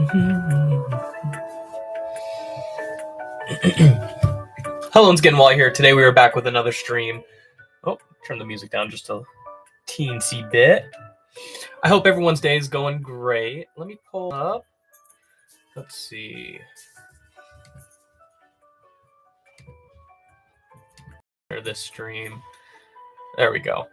Hello, it's Getting Wild here. Today we are back with another stream. Oh, turn the music down just a teensy bit. I hope everyone's day is going great. Let me pull up. Let's see. This stream. There we go.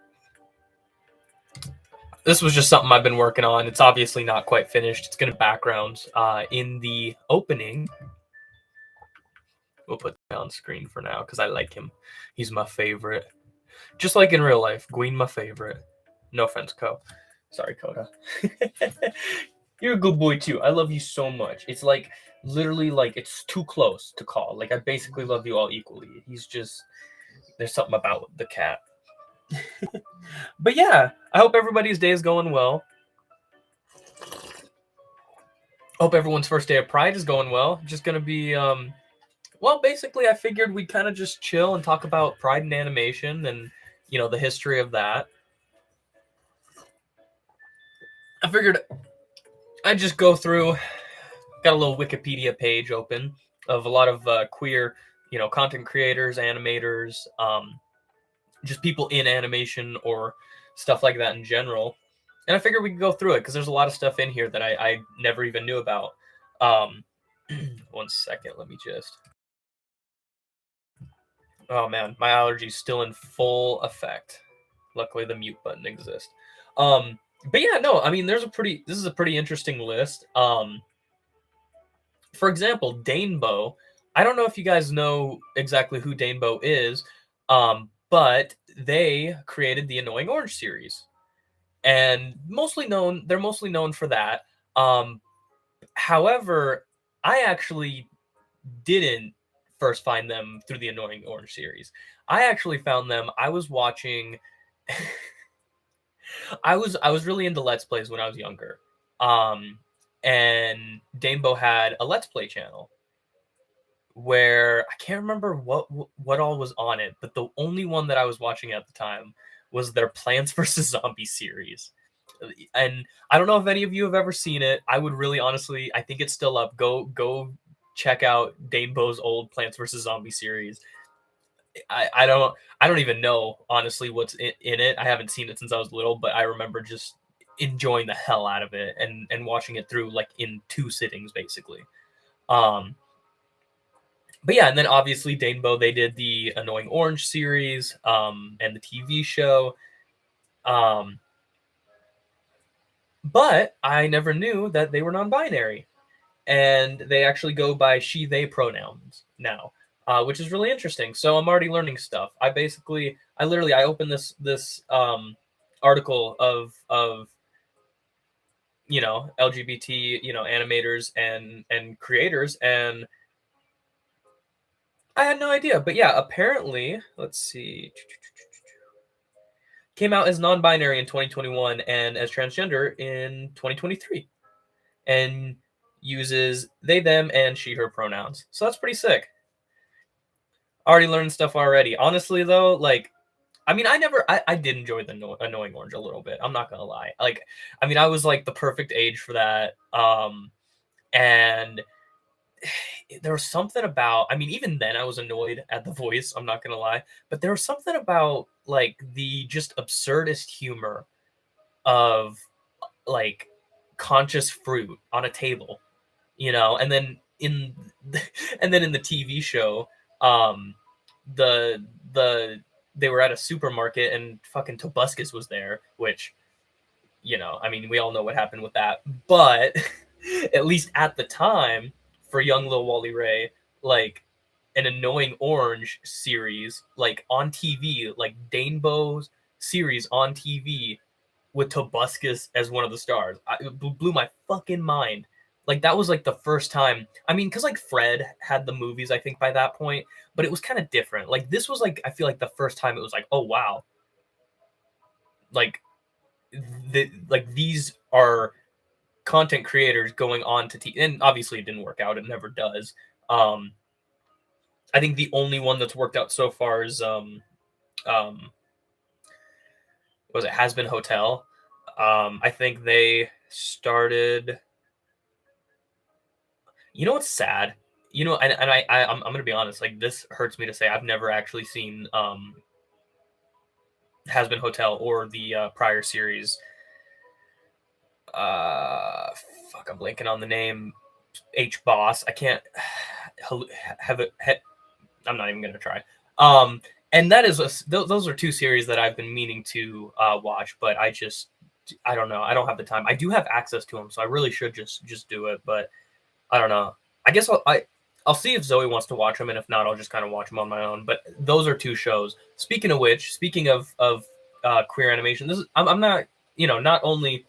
This was just something I've been working on. It's obviously not quite finished. It's going to backgrounds in the opening. We'll put that on screen for now because I like him. He's my favorite. Just like in real life, Gween my favorite. No offense, Ko. Sorry, Coda. You're a good boy too. I love you so much. It's like literally like it's too close to call. Like I basically love you all equally. He's just there's something about the cat. But yeah, I hope everybody's day is going well. Hope everyone's first day of Pride is going well. Just gonna be well, basically I figured we'd kind of just chill and talk about Pride and animation and the history of that. I figured I'd just go through, got a little Wikipedia page open of a lot of queer, content creators, animators, just people in animation or stuff like that in general. And I figured we could go through it because there's a lot of stuff in here that I never even knew about. 1 second, let me just. Oh man, my allergy's still in full effect. Luckily, the mute button exists. But yeah, no, I mean, this is a pretty interesting list. For example, Danebo. I don't know if you guys know exactly who Danebo is, but they created the Annoying Orange series, and they're mostly known for that. However, I actually didn't first find them through the Annoying Orange series. I actually found them. I was watching. I was really into Let's Plays when I was younger. And Danebo had a Let's Play channel where I can't remember what all was on it, but the only one that I was watching at the time was their Plants vs Zombies series. And I don't know if any of you have ever seen it. I would really honestly, I think it's still up. Go check out Danebo's old Plants vs Zombies series. I don't even know honestly what's in it. I haven't seen it since I was little, but I remember just enjoying the hell out of it and watching it through like in 2 sittings basically. But yeah, and then obviously Danebo, they did the Annoying Orange series and the TV show. But I never knew that they were non-binary, and they actually go by she/they pronouns now, which is really interesting. So I'm already learning stuff. I opened this article of LGBT animators and creators, and I had no idea. But yeah, apparently, let's see, came out as non-binary in 2021 and as transgender in 2023, and uses they, them, and she, her pronouns. So that's pretty sick. Already learned stuff already. Honestly, though, like, I mean, I did enjoy the Annoying Orange a little bit. I'm not gonna lie. Like, I mean, I was like the perfect age for that. And there was something about, I mean, even then I was annoyed at the voice. I'm not gonna lie, but there was something about like the just absurdist humor of like conscious fruit on a table, and then in the TV show, the they were at a supermarket and fucking Tobuscus was there, which I mean, we all know what happened with that, but at least at the time for young Lil Wally Ray, like an Annoying Orange series, like on TV, like Danebo's series on TV with Tobuscus as one of the stars. It blew my fucking mind. Like that was like the first time. I mean, because like Fred had the movies, I think by that point, but it was kind of different. Like this was like I feel like the first time it was like, oh wow, like these are content creators going on to TV, and obviously it didn't work out. It never does. I think the only one that's worked out so far is was it Has Been Hotel. I think they started. You know what's sad? You know, and I'm gonna be honest. Like this hurts me to say, I've never actually seen Has Been Hotel or the prior series. Uh, Fuck, I'm blanking on the name. H Boss. I can't have it. I'm not even gonna try. Um, and that is those are two series that I've been meaning to watch, but I don't know. I don't have the time. I do have access to them, so I really should just do it. But I don't know. I guess I'll see if Zoe wants to watch them, and if not, I'll just kind of watch them on my own. But those are two shows. Speaking of which, speaking of queer animation, this is I'm not, not only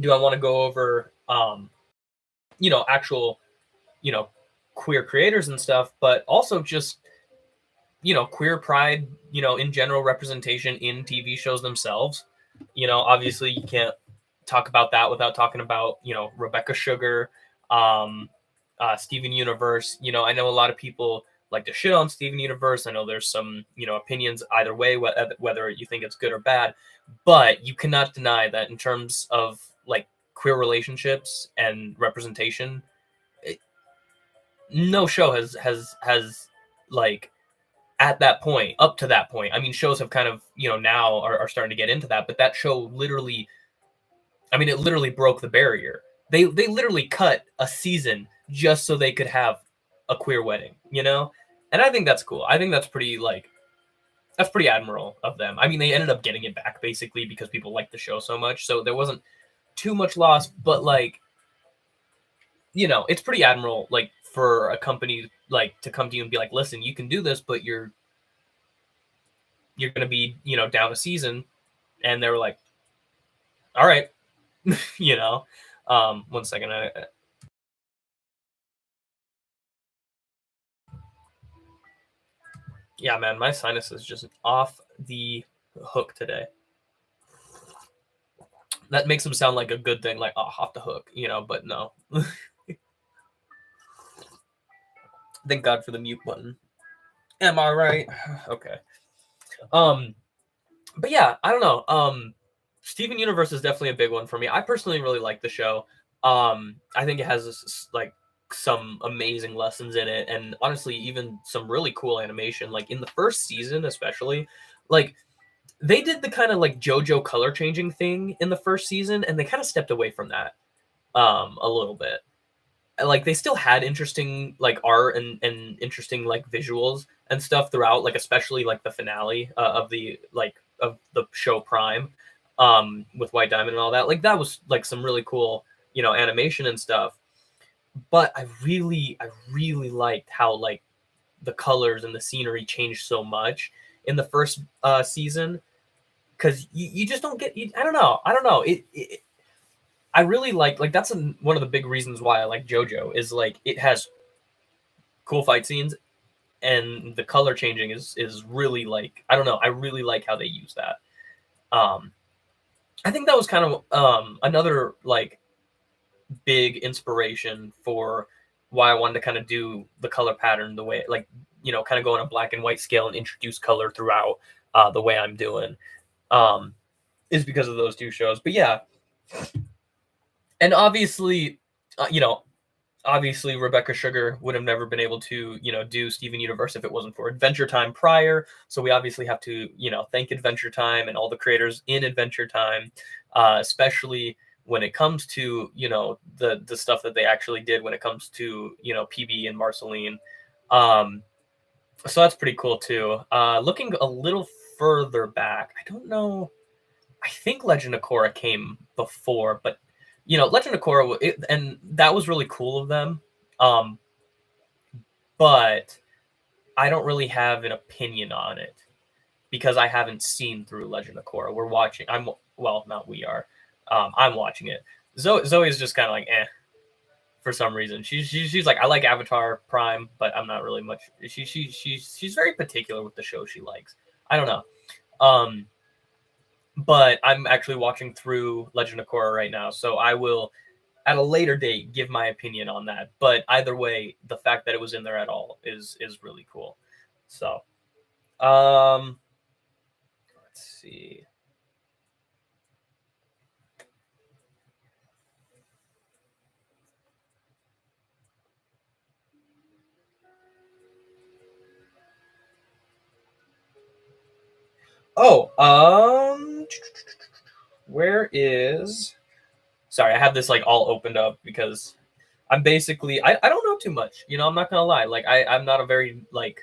do I want to go over actual, you know queer creators and stuff, but also just queer pride, in general representation in TV shows themselves. Obviously you can't talk about that without talking about, Rebecca Sugar, um, Steven Universe. I know a lot of people like to shit on Steven Universe. I know there's some, opinions either way, whether you think it's good or bad, but you cannot deny that in terms of like queer relationships and representation, it, no show has like at that point, up to that point. I mean, shows have kind of, now are starting to get into that, but that show literally, I mean, it literally broke the barrier. They literally cut a season just so they could have a queer wedding, And I think that's cool. I think that's pretty admirable of them. I mean, they ended up getting it back basically because people liked the show so much, so there wasn't too much loss, but like, it's pretty admirable like for a company like to come to you and be like, "Listen, you can do this, but you're going to be, down a season." And they were like, "All right." you know. 1 second. Yeah, man, my sinus is just off the hook today. That makes them sound like a good thing, like, oh, off the hook, but no. Thank God for the mute button. Am I right? Okay. Um, but yeah, I don't know. Steven Universe is definitely a big one for me. I personally really like the show. I think it has like some amazing lessons in it, and honestly, even some really cool animation. Like in the first season, especially, like they did the kind of like JoJo color changing thing in the first season, and they kind of stepped away from that a little bit. Like they still had interesting like art and interesting like visuals and stuff throughout, like especially like the finale of the show Prime, with White Diamond and all that. Like that was like some really cool, animation and stuff. But I really liked how like the colors and the scenery changed so much in the first season, because you just don't get. I don't know. I really like that's one of the big reasons why I like JoJo is like it has cool fight scenes, and the color changing is really like, I don't know. I really like how they use that. Um, I think that was kind of another like big inspiration for why I wanted to kind of do the color pattern the way, like, kind of go on a black and white scale and introduce color throughout the way I'm doing, um, is because of those two shows. But yeah, and obviously, obviously Rebecca Sugar would have never been able to, do Steven Universe if it wasn't for Adventure Time prior. So we obviously have to, thank Adventure Time and all the creators in Adventure Time, especially when it comes to, the stuff that they actually did when it comes to, PB and Marceline. Um, so that's pretty cool too. Looking a little further back, I don't know. I think Legend of Korra came before, but Legend of Korra, and that was really cool of them. Um, but I don't really have an opinion on it because I haven't seen through Legend of Korra. We're watching. Well, not we are. I'm watching it. Zoe's just kind of like for some reason. She's like, I like Avatar Prime, but I'm not really much. She's very particular with the show she likes. I don't know. Um, but I'm actually watching through Legend of Korra right now, so I will at a later date give my opinion on that. But either way, the fact that it was in there at all is really cool. So, um, let's see. Oh, where is? Sorry, I have this like all opened up because I'm basically I don't know too much. I'm not gonna lie. Like I'm not a very like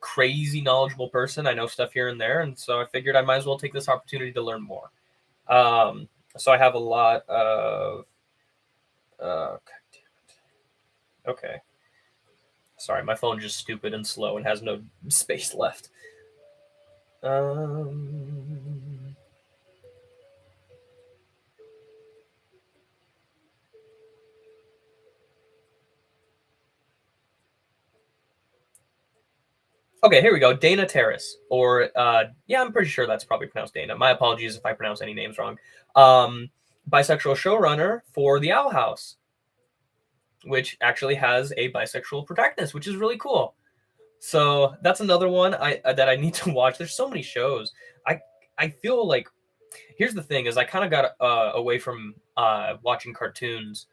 crazy knowledgeable person. I know stuff here and there, and so I figured I might as well take this opportunity to learn more. Um, so I have a lot of God damn it. Okay. Sorry, my phone's just stupid and slow and has no space left. Um, okay, here we go. Dana Terrace, or yeah, I'm pretty sure that's probably pronounced Dana. My apologies if I pronounce any names wrong. Um, Bisexual showrunner for The Owl House, which actually has a bisexual protagonist, which is really cool. So that's another one that I need to watch. There's so many shows. I I feel like here's the thing is I kind of got away from watching cartoons.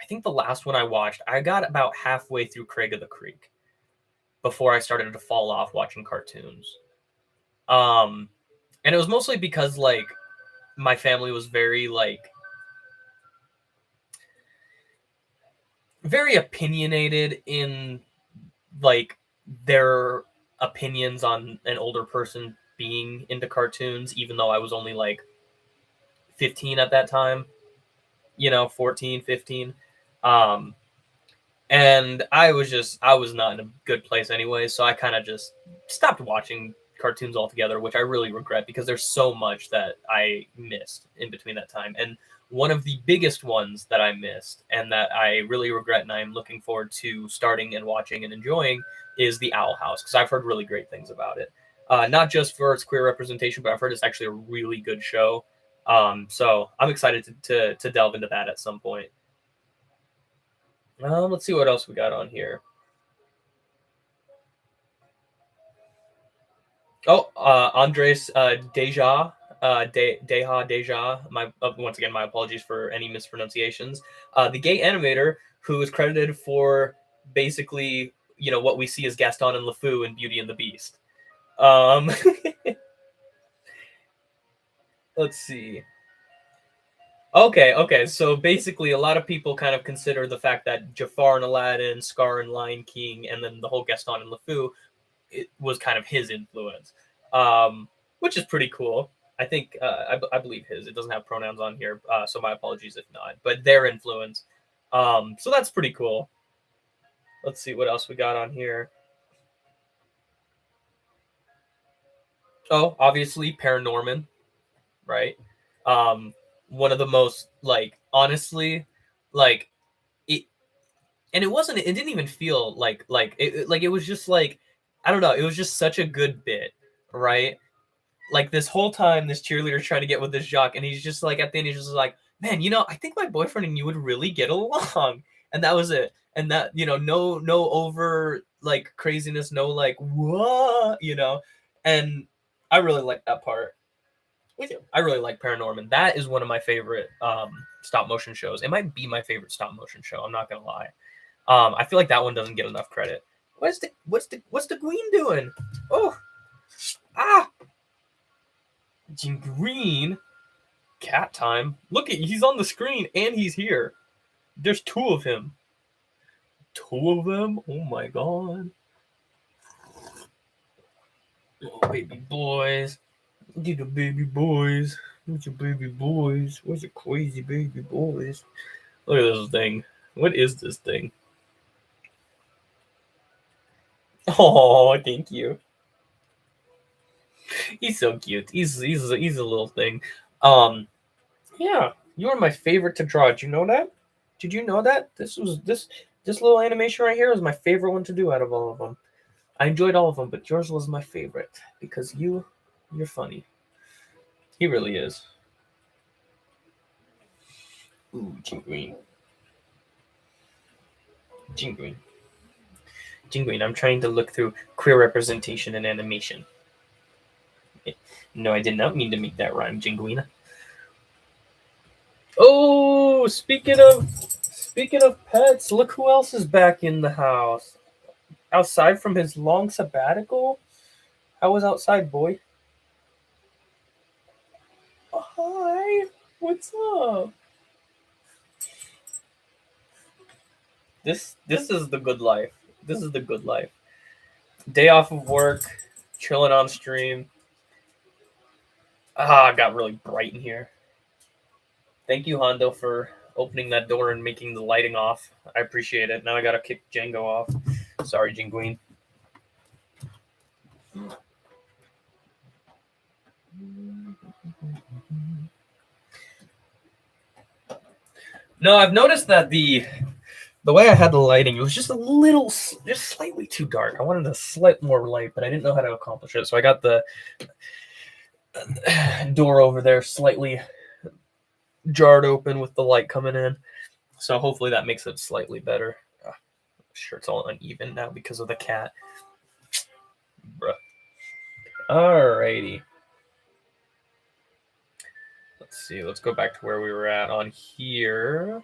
I think the last one I watched, I got about halfway through Craig of the Creek before I started to fall off watching cartoons. Um, and it was mostly because like my family was very like very opinionated in like their opinions on an older person being into cartoons, even though I was only like 15 at that time, 14, 15. Um, and I was not in a good place anyway, so I kind of just stopped watching cartoons altogether, which I really regret because there's so much that I missed in between that time. And one of the biggest ones that I missed and that I really regret and I'm looking forward to starting and watching and enjoying is The Owl House because I've heard really great things about it. Not just for its queer representation, but I've heard it's actually a really good show. So I'm excited to delve into that at some point. Let's see what else we got on here. Oh, Andres Deja. My once again, my apologies for any mispronunciations. The gay animator who is credited for basically, what we see as Gaston and LeFou in Beauty and the Beast. Um, let's see. Okay. So basically, a lot of people kind of consider the fact that Jafar and Aladdin, Scar and Lion King, and then the whole Gaston and LeFou it was kind of his influence, which is pretty cool. I think I believe his. It doesn't have pronouns on here, so my apologies if not. But their influence, so that's pretty cool. Let's see what else we got on here. Oh, obviously Paranorman, right? Um, One of the most like honestly, like it, and it wasn't. It didn't even feel like it was just like I don't know. It was just such a good bit, right? Like this whole time this cheerleader's trying to get with this jock and he's just like at the end he's just like, man, I think my boyfriend and you would really get along. And that was it. And that, no over like craziness, no like what. And I really like that part. We do. I really like Paranorman. That is one of my favorite stop motion shows. It might be my favorite stop motion show, I'm not gonna lie. I feel like that one doesn't get enough credit. What's the queen doing? Oh, ah, Green. Cat time. Look at he's on the screen and he's here. There's two of him. Two of them? Oh my god. Oh baby boys. Look at the baby boys. Where's your baby boys? Where's your crazy baby boys? Look at this thing. What is this thing? Oh, thank you. He's so cute. He's a little thing. Um, yeah, you are my favorite to draw. Did you know that? Did you know that this little animation right here was my favorite one to do out of all of them. I enjoyed all of them, but yours was my favorite because you're funny. He really is. Ooh, Jinguin. Jinguin. Jinguin. I'm trying to look through queer representation and animation. No, I did not mean to make that rhyme, Jinguin. Oh, speaking of pets, look who else is back in the house. Outside from his long sabbatical, How was outside, boy? Oh, hi. What's up? This is the good life. This is the good life. Day off of work, chilling on stream. It got really bright in here. Thank you, Hondo, for opening that door and making the lighting off. I appreciate it. Now I gotta kick Django off. Sorry, Jinguine. No, I've noticed that the way I had the lighting, it was just a little, just slightly too dark. I wanted a slight more light, but I didn't know how to accomplish it. So I got the door over there slightly jarred open with the light coming in. So hopefully that makes it slightly better. I'm sure it's all uneven now because of the cat. Bruh. Alrighty. Let's see. Let's go back to where we were at on here.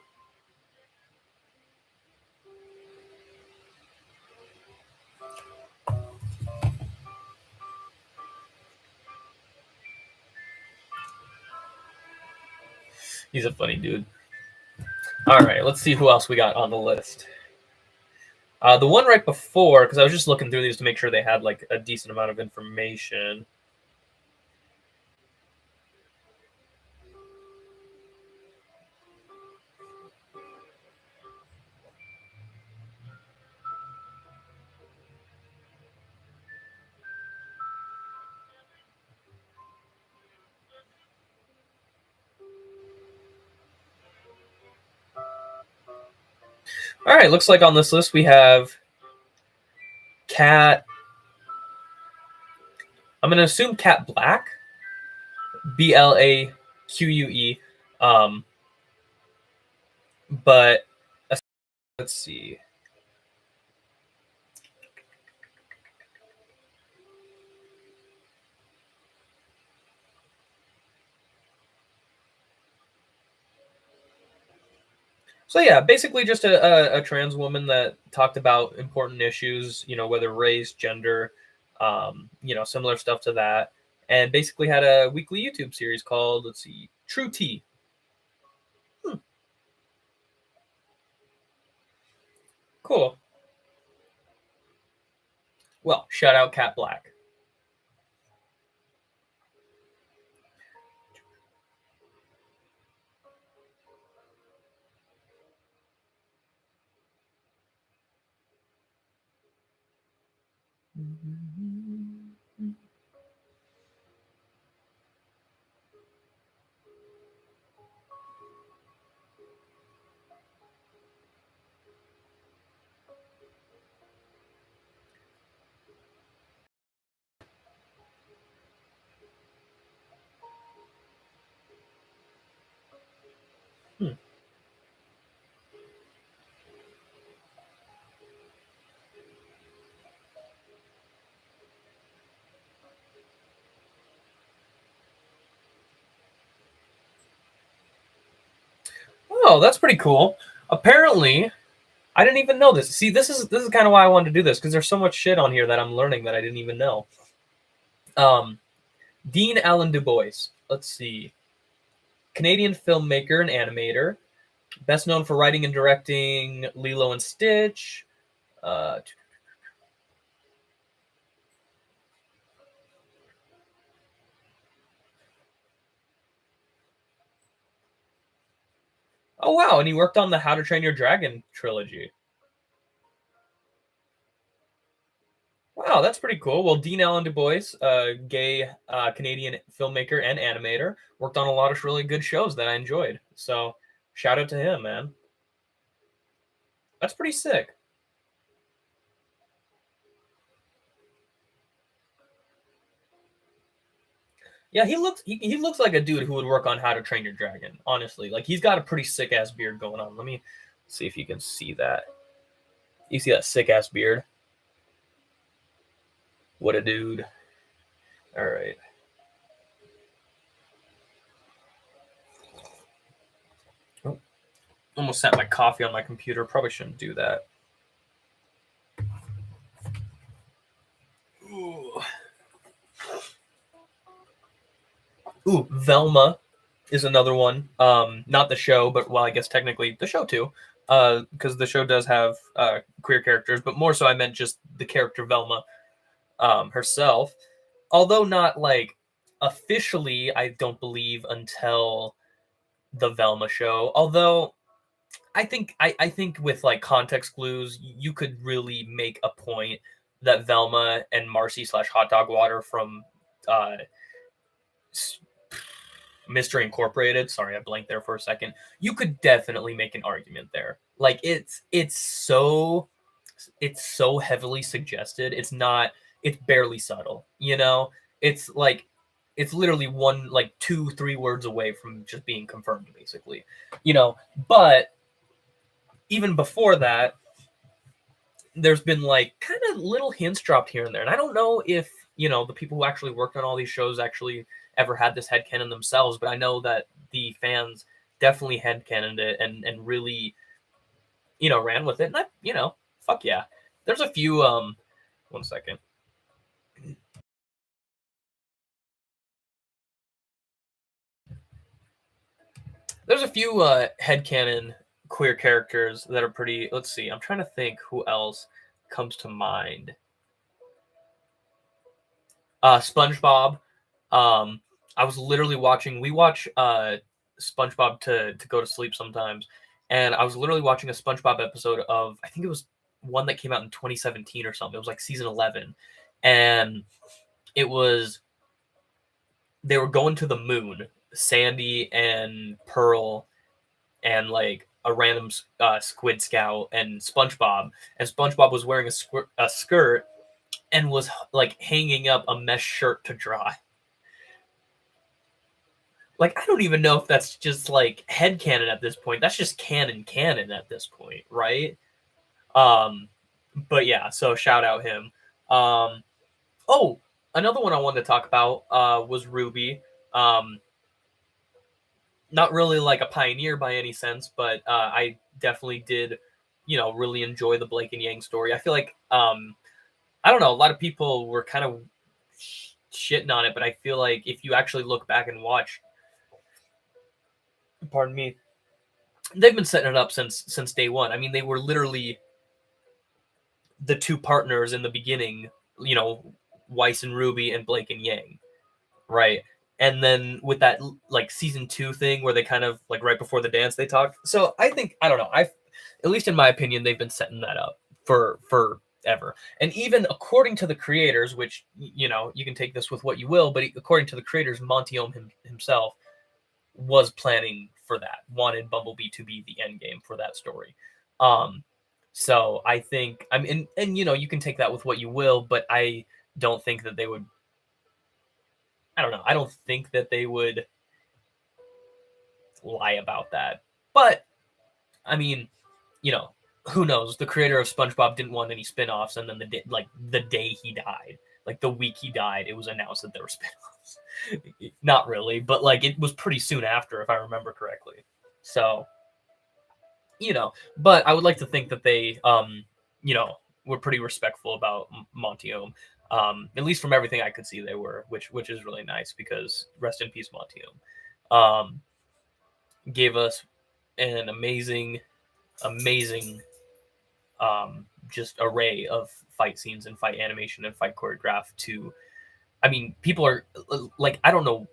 He's a funny dude. All right, let's see who else we got on the list. The one right before, because I was just looking through these to make sure they had like a decent amount of information. All right, looks like on this list we have Cat. I'm gonna assume Cat Black, Blaque. But let's see. So yeah, basically just a trans woman that talked about important issues, whether race, gender, similar stuff to that, and basically had a weekly YouTube series called, let's see, True Tea. Cool. Well, shout out Cat Black. Hmm. Oh, that's pretty cool. Apparently, I didn't even know this. See, this is kind of why I wanted to do this, because there's so much shit on here that I'm learning that I didn't even know. Dean Allen Du Bois. Let's see. Canadian filmmaker and animator, best known for writing and directing Lilo and Stitch. Uh, oh wow, and he worked on the How to Train Your Dragon trilogy. Wow, that's pretty cool. Well, Dean Allen Du Bois, gay Canadian filmmaker and animator, worked on a lot of really good shows that I enjoyed. So, shout out to him, man. That's pretty sick. Yeah, he looks like a dude who would work on How to Train Your Dragon. Honestly, like he's got a pretty sick ass beard going on. Let me see if you can see that. You see that sick ass beard? What a dude! All right. Oh, almost sent my coffee on my computer. Probably shouldn't do that. Ooh. Ooh, Velma is another one. Not the show, but well, I guess technically the show too, because the show does have queer characters, but more so I meant just the character Velma herself. Although not like officially, I don't believe until the Velma show. Although I think with like context clues, you could really make a point that Velma and Marcy slash Hot Dog Water from uh, Mystery Incorporated. Sorry, I blanked there for a second. You could definitely make an argument there. Like it's so heavily suggested. It's not. It's barely subtle. You know. It's like it's literally one like 2 3 words away from just being confirmed, basically. You know. But even before that, there's been like kind of little hints dropped here and there, and I don't know if the people who actually worked on all these shows actually ever had this headcanon themselves, but I know that the fans definitely headcanoned it and really ran with it, and I fuck yeah. There's a few 1 second. There's a few headcanon queer characters that are pretty. Let's see, I'm trying to think who else comes to mind. SpongeBob. Um, I was literally watching. We watch SpongeBob to go to sleep sometimes, and I was literally watching a SpongeBob episode of I think it was one that came out in 2017 or something. It was like season 11, and it was they were going to the moon. Sandy and Pearl and like a random Squid Scout and SpongeBob, and SpongeBob was wearing a skirt and was like hanging up a mesh shirt to dry. Like I don't even know if that's just like head canon at this point. That's just canon at this point, right? Um but yeah, so shout out him. Um oh, another one I wanted to talk about was Ruby. Um Not really like a pioneer by any sense, but I definitely did, really enjoy the Blake and Yang story. I feel like I don't know, a lot of people were kind of shitting on it, but I feel like if you actually look back and watch, pardon me, they've been setting it up since day one. I mean, they were literally the two partners in the beginning, Weiss and Ruby and Blake and Yang, right? And then with that like season 2 thing where they kind of like right before the dance they talked. So I think I don't know. I At least in my opinion, they've been setting that up for forever. And even according to the creators, which you can take this with what you will, but according to the creators, Montiome himself was planning for that, wanted Bumblebee to be the end game for that story. Um, so I think I mean, and you can take that with what you will, but I don't think that they would. I don't know. I don't think that they would lie about that. But I mean, you know, who knows? The creator of SpongeBob didn't want any spin-offs, and then the day he died, like the week he died, it was announced that there were spin-offs. Not really, but like it was pretty soon after, if I remember correctly. So but I would like to think that they were pretty respectful about Montiome. At least from everything I could see, they were, which is really nice because rest in peace, Montiome. Gave us an amazing just array of fight scenes and fight animation and fight choreograph to I mean people are like I don't know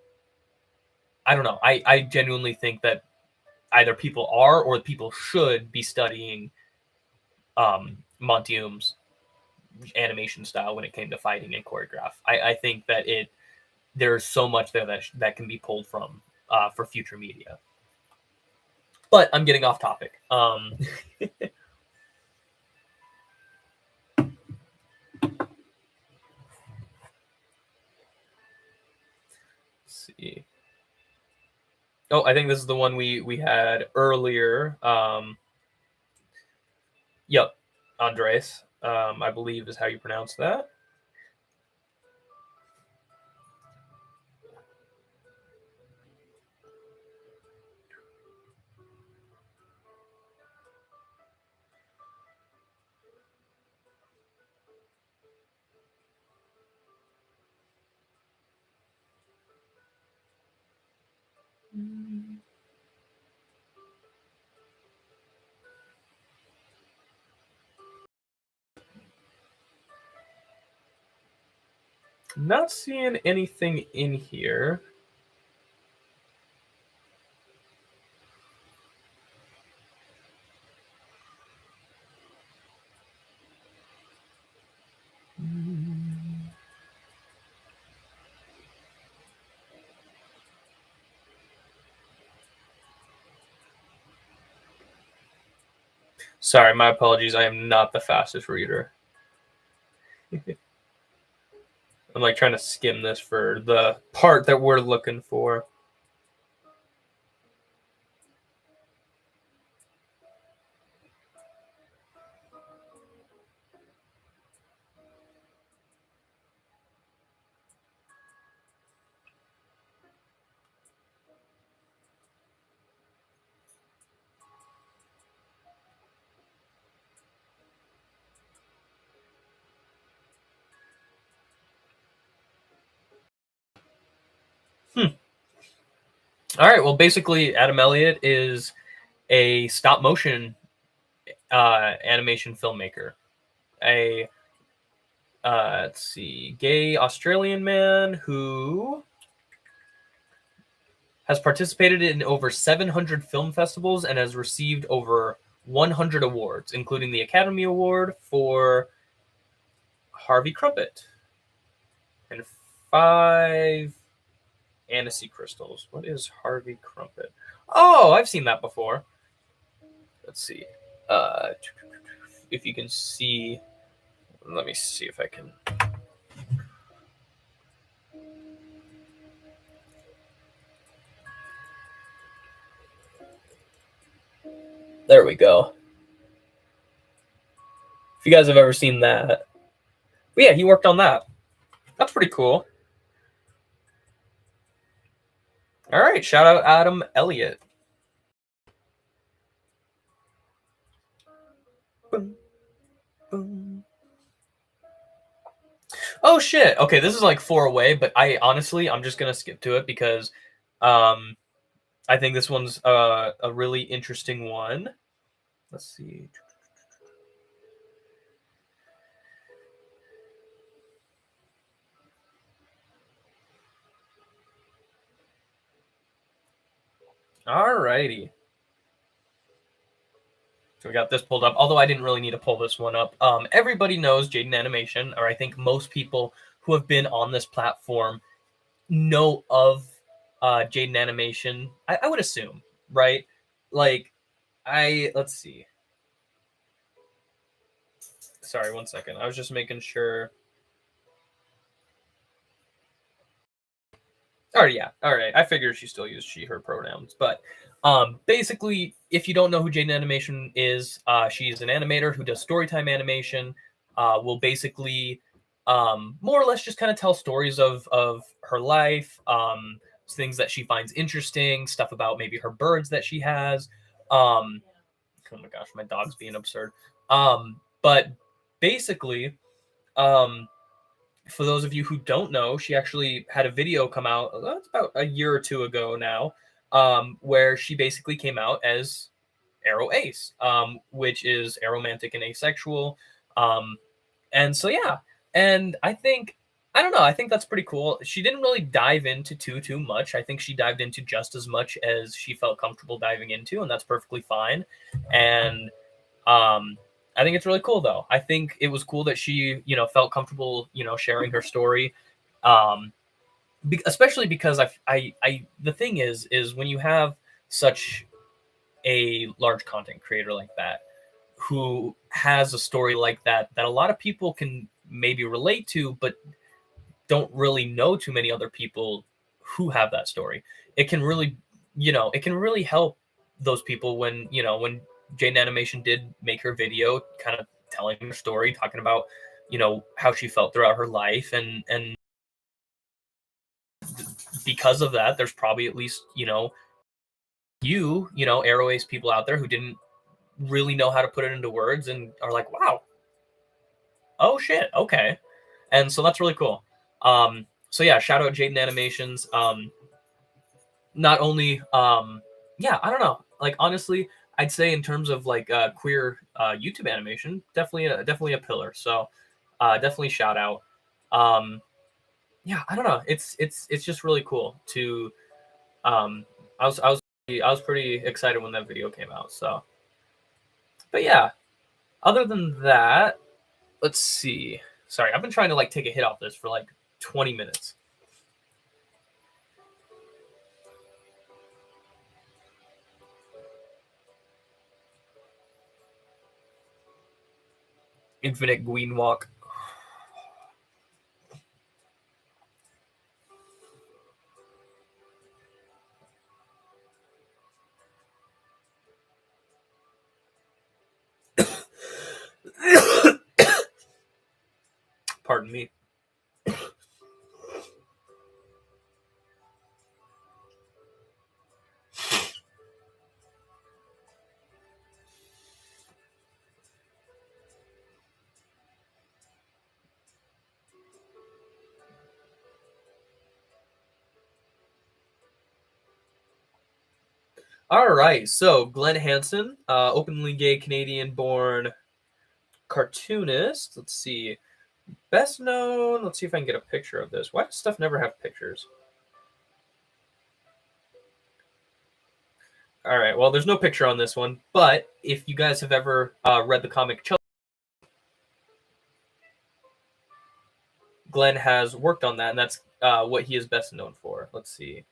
I genuinely think that either people are or people should be studying Montiome's animation style when it came to fighting and choreograph. I think that there's so much there that can be pulled from for future media. But I'm getting off topic. Let's see. Oh, I think this is the one we had earlier. Yep, Andres. I believe is how you pronounce that. Not seeing anything in here. Sorry, my apologies. I am not the fastest reader. I'm like trying to skim this for the part that we're looking for. Hmm. All right. Well, basically, Adam Elliott is a stop motion animation filmmaker. A let's see, gay Australian man who has participated in over 700 film festivals and has received over 100 awards, including the Academy Award for Harvey Crumpet and 5 Annecy crystals. What is Harvey Crumpet? Oh, I've seen that before. Let's see. Uh, if you can see, let me see if I can. There we go. If you guys have ever seen that, but yeah, he worked on that. That's pretty cool. All right, shout out Adam Elliott. Boom, boom. Oh shit. Okay, this is like 4 away, but I honestly I'm just gonna skip to it because um I think this one's a really interesting one. Let's see. Alrighty. So we got this pulled up. Although I didn't really need to pull this one up. Everybody knows Jaden Animation, or I think most people who have been on this platform know of Jaden Animation. I would assume, right? Like, let's see. Sorry, 1 second. I was just making sure. Oh yeah, all right. I figured she still used she/her pronouns, but basically, if you don't know who Jaden Animation is, she's an animator who does storytime animation. Will basically more or less just kind of tell stories of her life, things that she finds interesting, stuff about maybe her birds that she has. Oh my gosh, my dog's being absurd. But basically, um, for those of you who don't know, she actually had a video come out. It's about a year or two ago now, where she basically came out as Arrow Ace, which is aromantic and asexual. Um, and so yeah, and I don't know. I think that's pretty cool. She didn't really dive into too much. I think she dived into just as much as she felt comfortable diving into, and that's perfectly fine. And um, I think it's really cool though. I think it was cool that she, felt comfortable, sharing her story. Um, Especially because the thing is when you have such a large content creator like that who has a story like that a lot of people can maybe relate to, but don't really know too many other people who have that story. It can really, it can really help those people when Jane Animation did make her video, kind of telling her story, talking about, how she felt throughout her life, and because of that, there's probably at least, Arrow Ace people out there who didn't really know how to put it into words and are like, wow, oh shit, okay. And so that's really cool. So yeah, shout out Jaden Animations. Not only yeah, I don't know, like honestly, I'd say in terms of like queer YouTube animation, definitely a pillar. So definitely shout out. um yeah, I don't know. It's just really cool to um I was pretty excited when that video came out. So, but yeah, other than that, let's see. Sorry, I've been trying to like take a hit off this for like 20 minutes. Infinite Gween Walk. Pardon me. All right, so Glenn Hansen, openly gay Canadian-born cartoonist. Let's see, best known. Let's see if I can get a picture of this. Why does stuff never have pictures? All right, well, there's no picture on this one, but if you guys have ever read the comic, Glenn has worked on that, and that's what he is best known for. Let's see.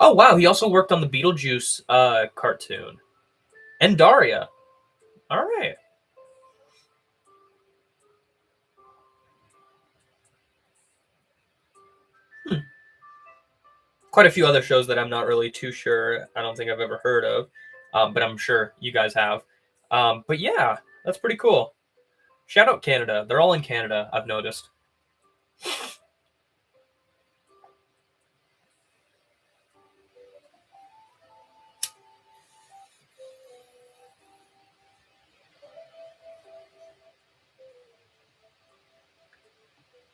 Oh wow, he also worked on the Beetlejuice cartoon and Daria. All right. Hmm. Quite a few other shows that I'm not really too sure. I don't think I've ever heard of, but I'm sure you guys have. But yeah, that's pretty cool. Shout out Canada. They're all in Canada, I've noticed.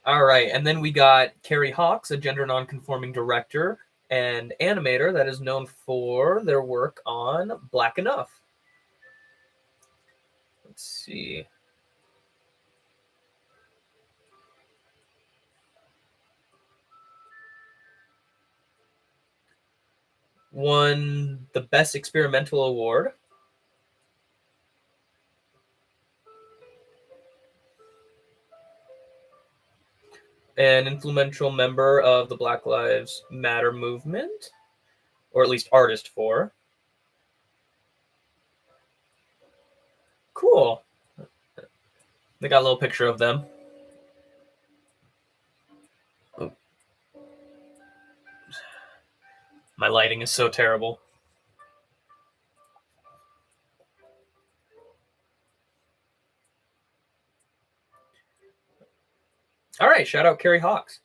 All right, and then we got Carrie Hawks, a gender nonconforming director and animator that is known for their work on Black Enough. Let's see. Won the Best Experimental Award. An influential member of the Black Lives Matter movement, or at least artist for. Cool. They got a little picture of them. Oh, my lighting is so terrible. All right, shout out Carrie Hawks.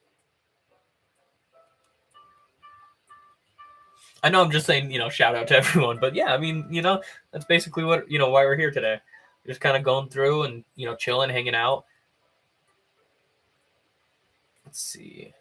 I know I'm just saying, shout out to everyone, but yeah, I mean, that's basically what, why we're here today. Just kind of going through and, chilling, hanging out. Let's see.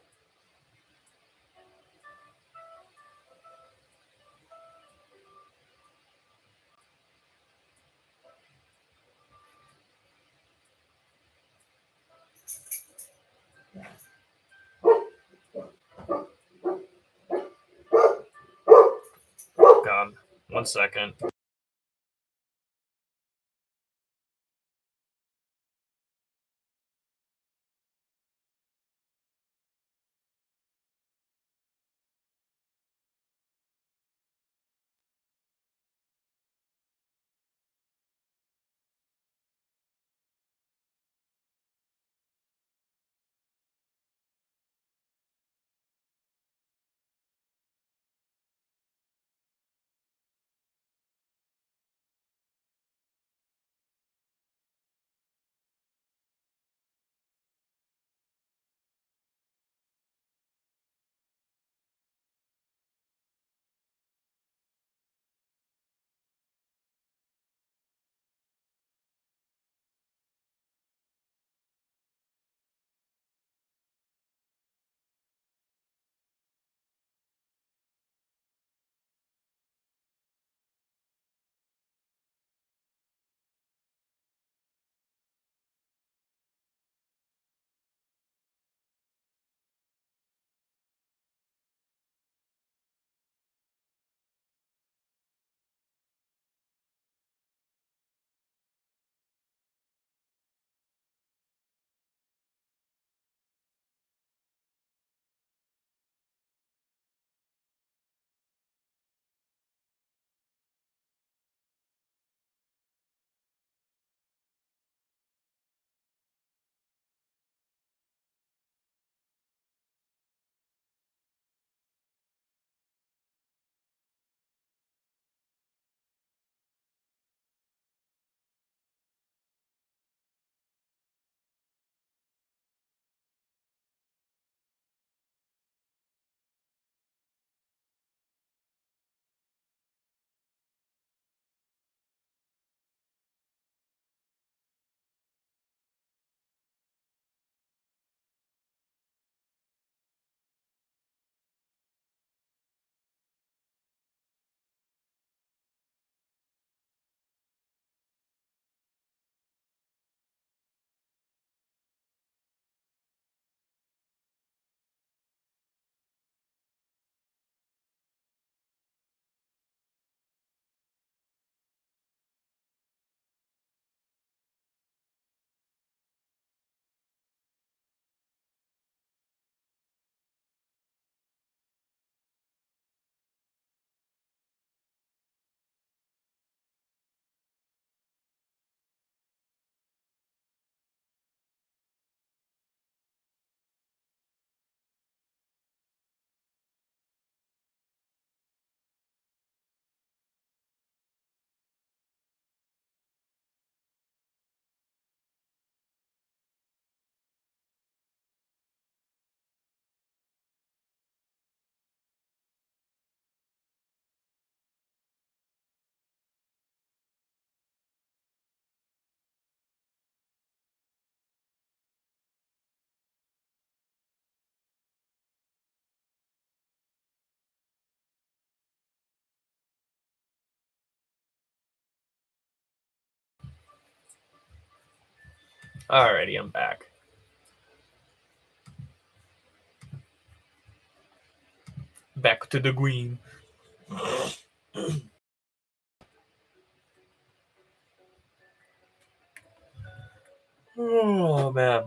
God, 1 second. Alrighty, I'm back. Back to the green. Oh man.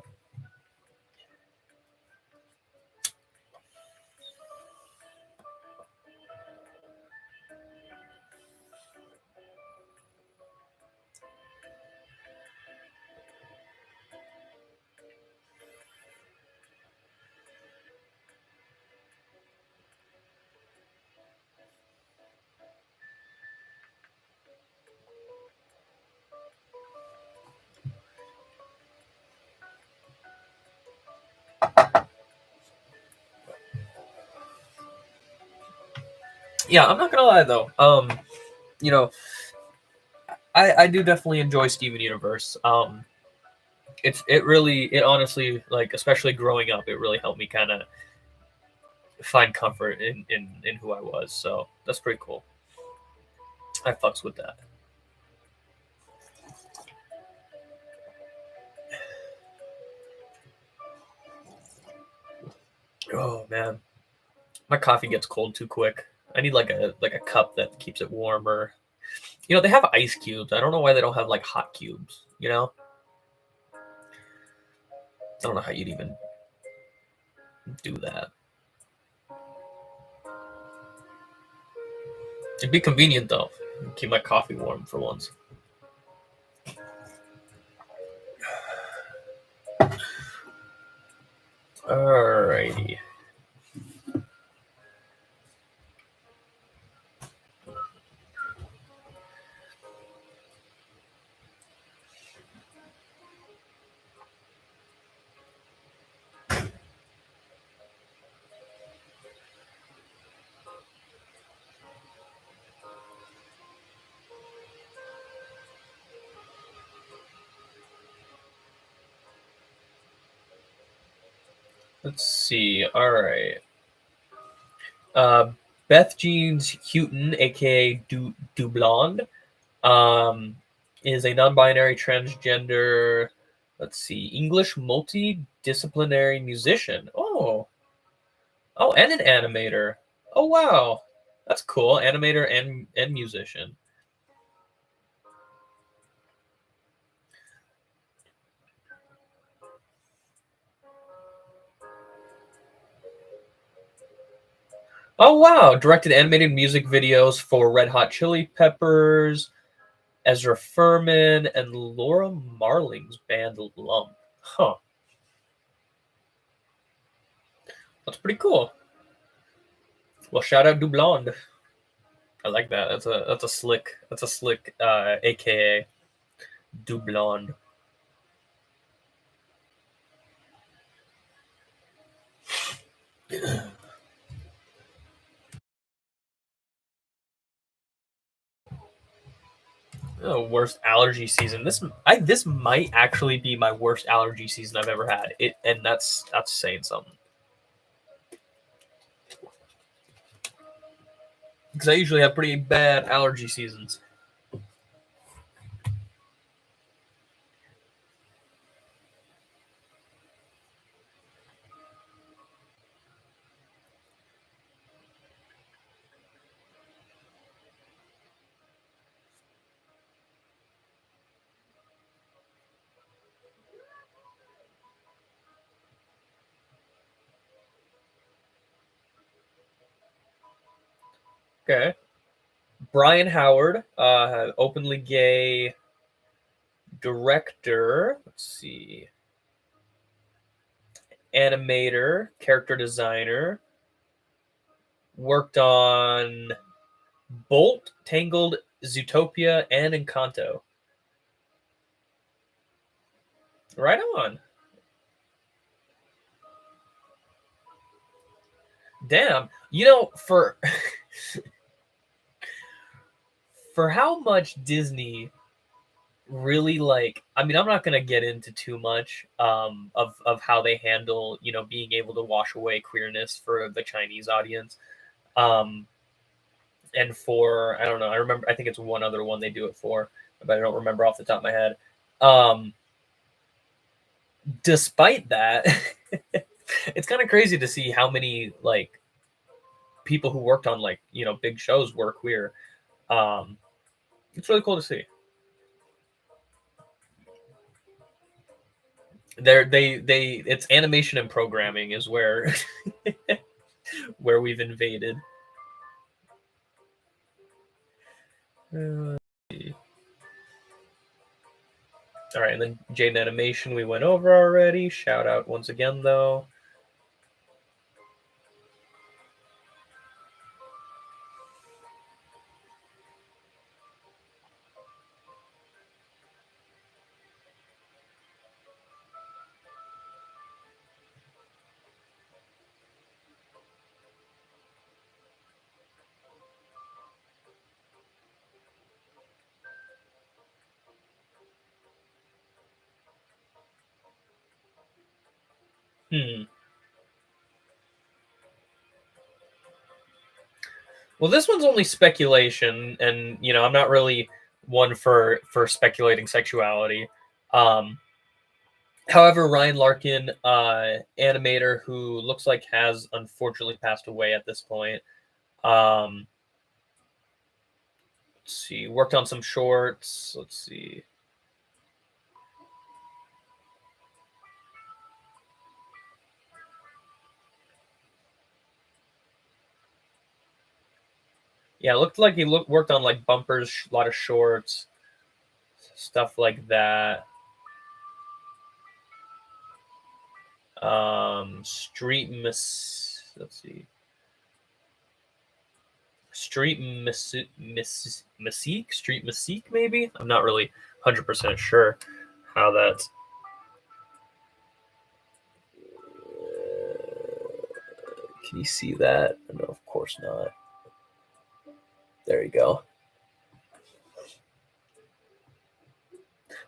Yeah, I'm not gonna lie though. You know, I do definitely enjoy Steven Universe. It honestly, like, especially growing up, it really helped me kind of find comfort in who I was. So that's pretty cool. I fucks with that. Oh man, my coffee gets cold too quick. I need like a cup that keeps it warmer. They have ice cubes. I don't know why they don't have like hot cubes. I don't know how you'd even do that. It'd be convenient though. Keep my coffee warm for once. Alrighty. Let's see. All right. Uh, Beth Jeans Houghton, aka Du Blonde, um, is a non-binary transgender. Let's see, English multidisciplinary musician. Oh, and an animator. Oh wow, that's cool. Animator and musician. Oh wow, directed animated music videos for Red Hot Chili Peppers, Ezra Furman, and Laura Marling's band Lump. Huh, that's pretty cool. Well, shout out Du Blonde. I like that. That's a slick AKA Du Blonde. Oh, worst allergy season. This might actually be my worst allergy season I've ever had. And that's saying something because I usually have pretty bad allergy seasons. Okay, Brian Howard, openly gay director. Let's see, animator, character designer. Worked on Bolt, Tangled, Zootopia, and Encanto. Right on. Damn. For how much Disney really, like, I mean, I'm not going to get into too much of how they handle, being able to wash away queerness for the Chinese audience. Um and for, I don't know, I think it's one other one they do it for, but I don't remember off the top of my head. Um despite that, it's kind of crazy to see how many like people who worked on like big shows were queer. Um, it's really cool to see. They it's animation and programming is where where we've invaded. Uh, all right, and then Jaden Animation we went over already. Shout out once again though. Hmm. Well, this one's only speculation, and I'm not really one for speculating sexuality. Um, However, Ryan Larkin, animator who looks like has unfortunately passed away at this point. Um, let's see, worked on some shorts. Let's see. Yeah, it looked like he worked on like bumpers, a lot of shorts, stuff like that. Let's see. Street Mystique, maybe. I'm not really 100% sure how that's. Can you see that? No, of course not. There you go.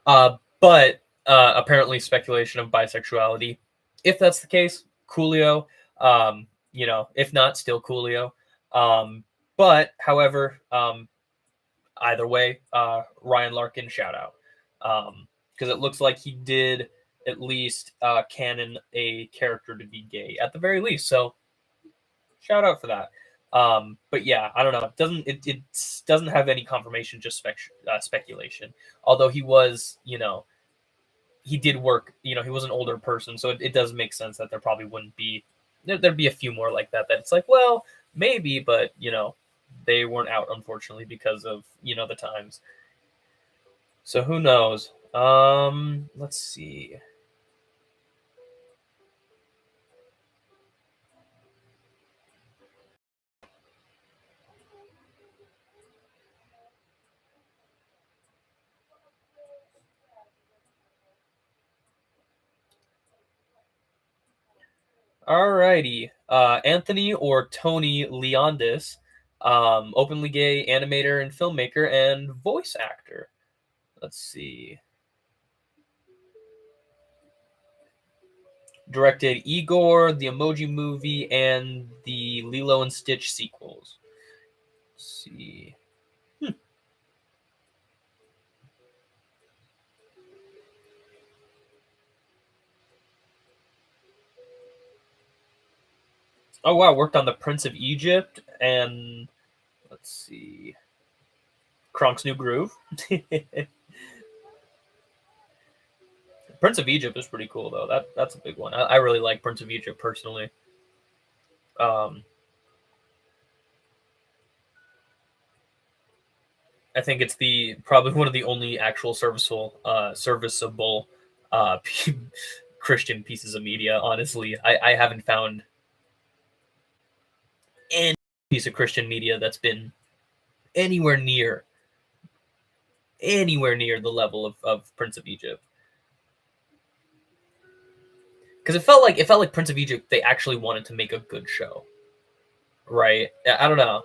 But apparently speculation of bisexuality. If that's the case, coolio. If not, still coolio. But however, either way, Ryan Larkin, shout out, because it looks like he did at least canon a character to be gay at the very least. So shout out for that. But yeah, I don't know. It doesn't have any confirmation, just speculation. Although he was, he did work. He was an older person, so it does make sense that there probably wouldn't be there'd be a few more like that. That it's like, well, maybe, but they weren't out unfortunately because of the times. So who knows? Let's see. Alrighty. Anthony or Tony Leondis, openly gay animator and filmmaker and voice actor. Let's see. Directed Igor, the Emoji Movie, and the Lilo and Stitch sequels. Let's see. Oh wow, worked on the Prince of Egypt and let's see, Kronk's New Groove. Prince of Egypt is pretty cool though. That's a big one. I really like Prince of Egypt personally. Um, I think it's the probably one of the only actual serviceable uh, Christian pieces of media. Honestly, I haven't found any piece of Christian media that's been anywhere near the level of Prince of Egypt. Because it felt like Prince of Egypt. They actually wanted to make a good show, right? I don't know.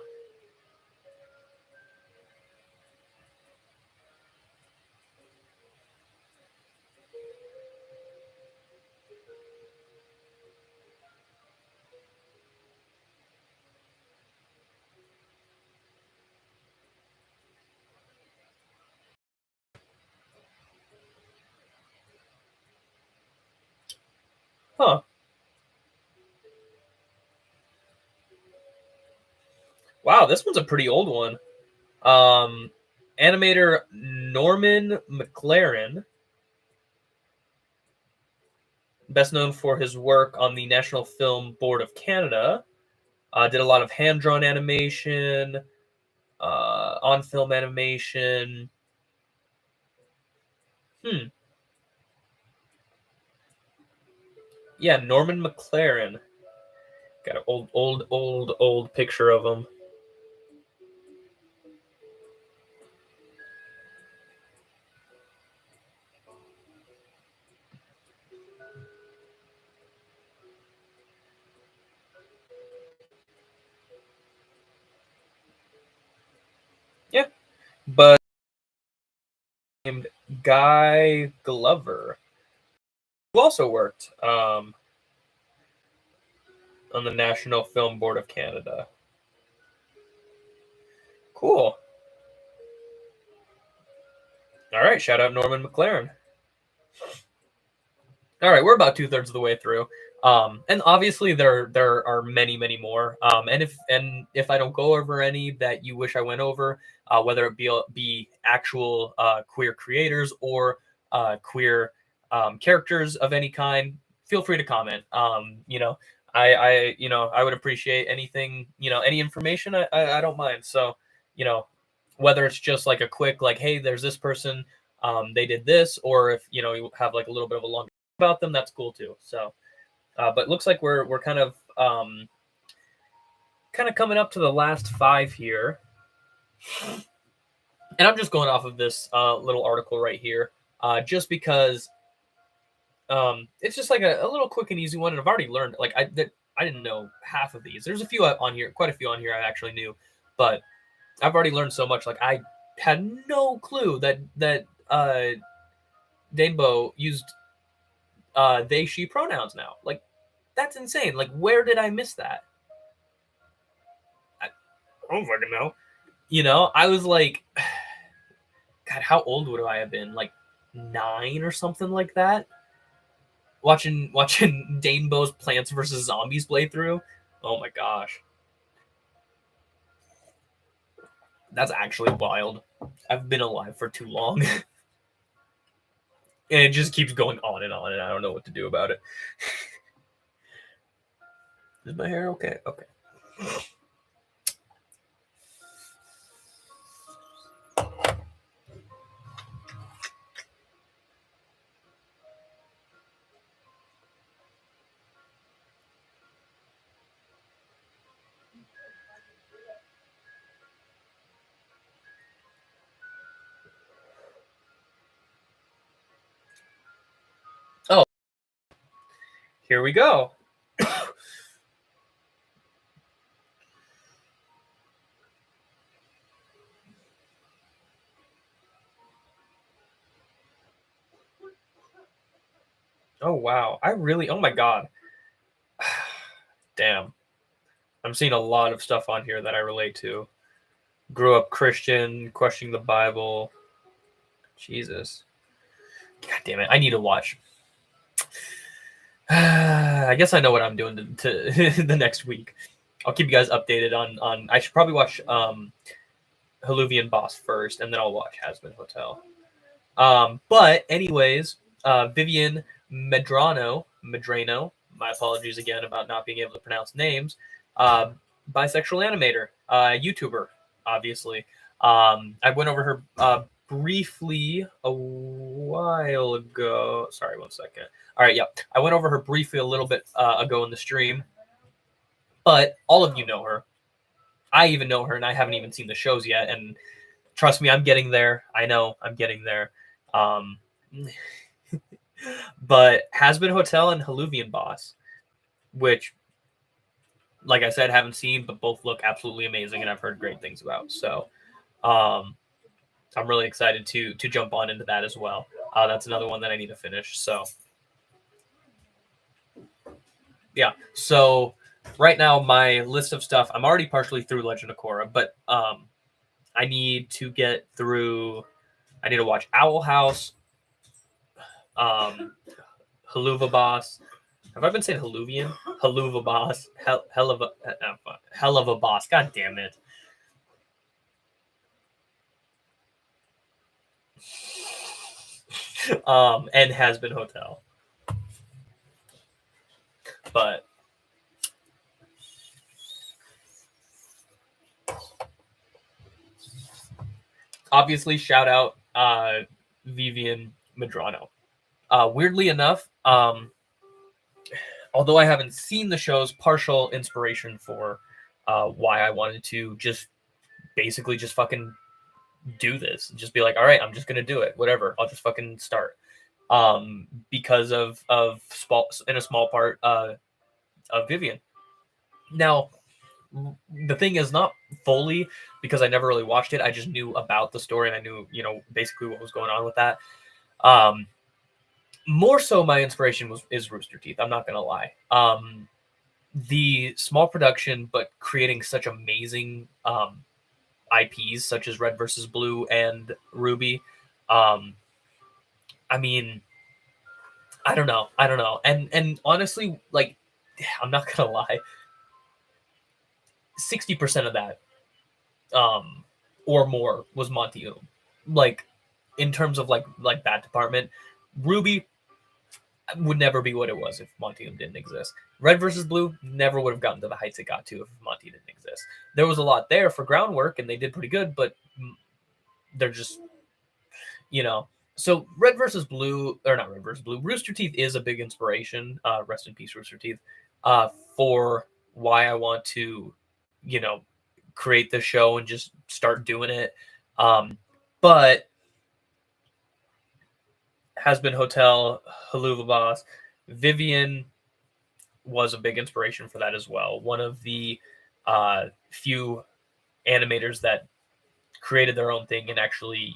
Huh. Wow, this one's a pretty old one. Um, Animator Norman McLaren, best known for his work on the National Film Board of Canada, did a lot of hand-drawn animation, on-film animation. Hmm. Yeah, Norman McLaren. Got an old picture of him. Yeah, but named Guy Glover, who also worked on the National Film Board of Canada. Cool. All right, shout out Norman McLaren. All right, we're about 2/3 of the way through, and obviously there are many more. And if I don't go over any that you wish I went over, whether it be actual queer creators or queer characters of any kind, feel free to comment. I would appreciate anything, any information. I don't mind. So you know, whether it's just like a quick like, hey, there's this person, they did this, or if you have like a little bit of a longer about them, that's cool too. So, but it looks like we're kind of coming up to the last five here, and I'm just going off of this little article right here, just because it's just like a little quick and easy one, and I've already learned. Like I didn't know half of these. There's a few on here, quite a few on here I actually knew, but I've already learned so much. Like I had no clue that Danebo used they she pronouns now. Like that's insane. Like where did I miss that? I don't fucking know. I was like, God, how old would I have been? Like 9 or something like that. Watching Danebo's Plants vs Zombies playthrough. Oh my gosh, that's actually wild. I've been alive for too long, and it just keeps going on and on, and I don't know what to do about it. Is my hair okay? Okay. Oh, here we go. Oh wow, I really. Oh my god. Damn. I'm seeing a lot of stuff on here that I relate to. Grew up Christian, questioning the Bible. Jesus. God damn it. I need to watch. I guess I know what I'm doing to the next week. I'll keep you guys updated on I should probably watch Haluvian Boss first, and then I'll watch Hasbin Hotel. But anyways, Vivian Medrano, my apologies again about not being able to pronounce names. Bisexual animator, YouTuber, obviously. I went over her briefly a while ago. Sorry, one second. All right, yeah. I went over her briefly a little bit ago in the stream, but all of you know her. I even know her, and I haven't even seen the shows yet. And trust me, I'm getting there. I know I'm getting there. Um, but Hasbin Hotel and Haluvian Boss, which, like I said, haven't seen, but both look absolutely amazing, and I've heard great things about. So, um, I'm really excited to jump on into that as well. That's another one that I need to finish. So, yeah. So right now, my list of stuff, I'm already partially through Legend of Korra, but I need to get through. I need to watch Owl House, Haluva Boss, Have I been saying Halluvian? Halluva boss. Hell of a hell of a boss. God damn it. And Has Been Hotel. But obviously, shout out Vivian Medrano. Weirdly enough, although I haven't seen the show's partial inspiration for why I wanted to just basically just fucking do this, just be like, all right, I'm just gonna do it, whatever. I'll just fucking start. Because of in a small part of Vivian. Now, the thing is not fully because I never really watched it. I just knew about the story and I knew, basically what was going on with that. Um, More so, my inspiration is Rooster Teeth. I'm not gonna lie. The small production, but creating such amazing IPs such as Red versus Blue and Ruby. Um, I mean, I don't know, and honestly, like, I'm not gonna lie, 60% of that um, or more was Monty Oom. Like, in terms of like that department, Ruby would never be what it was if Monty Oom didn't exist. Red versus Blue never would have gotten to the heights it got to if Monty didn't exist. There was a lot there for groundwork, and they did pretty good, but they're just, you know. So Red versus Blue, or not Red versus Blue, Rooster Teeth is a big inspiration. Rest in peace, Rooster Teeth. For why I want to, you know, create the show and just start doing it. But Has Been Hotel, Haluva Boss, Vivian was a big inspiration for that as well. One of the few animators that created their own thing and actually,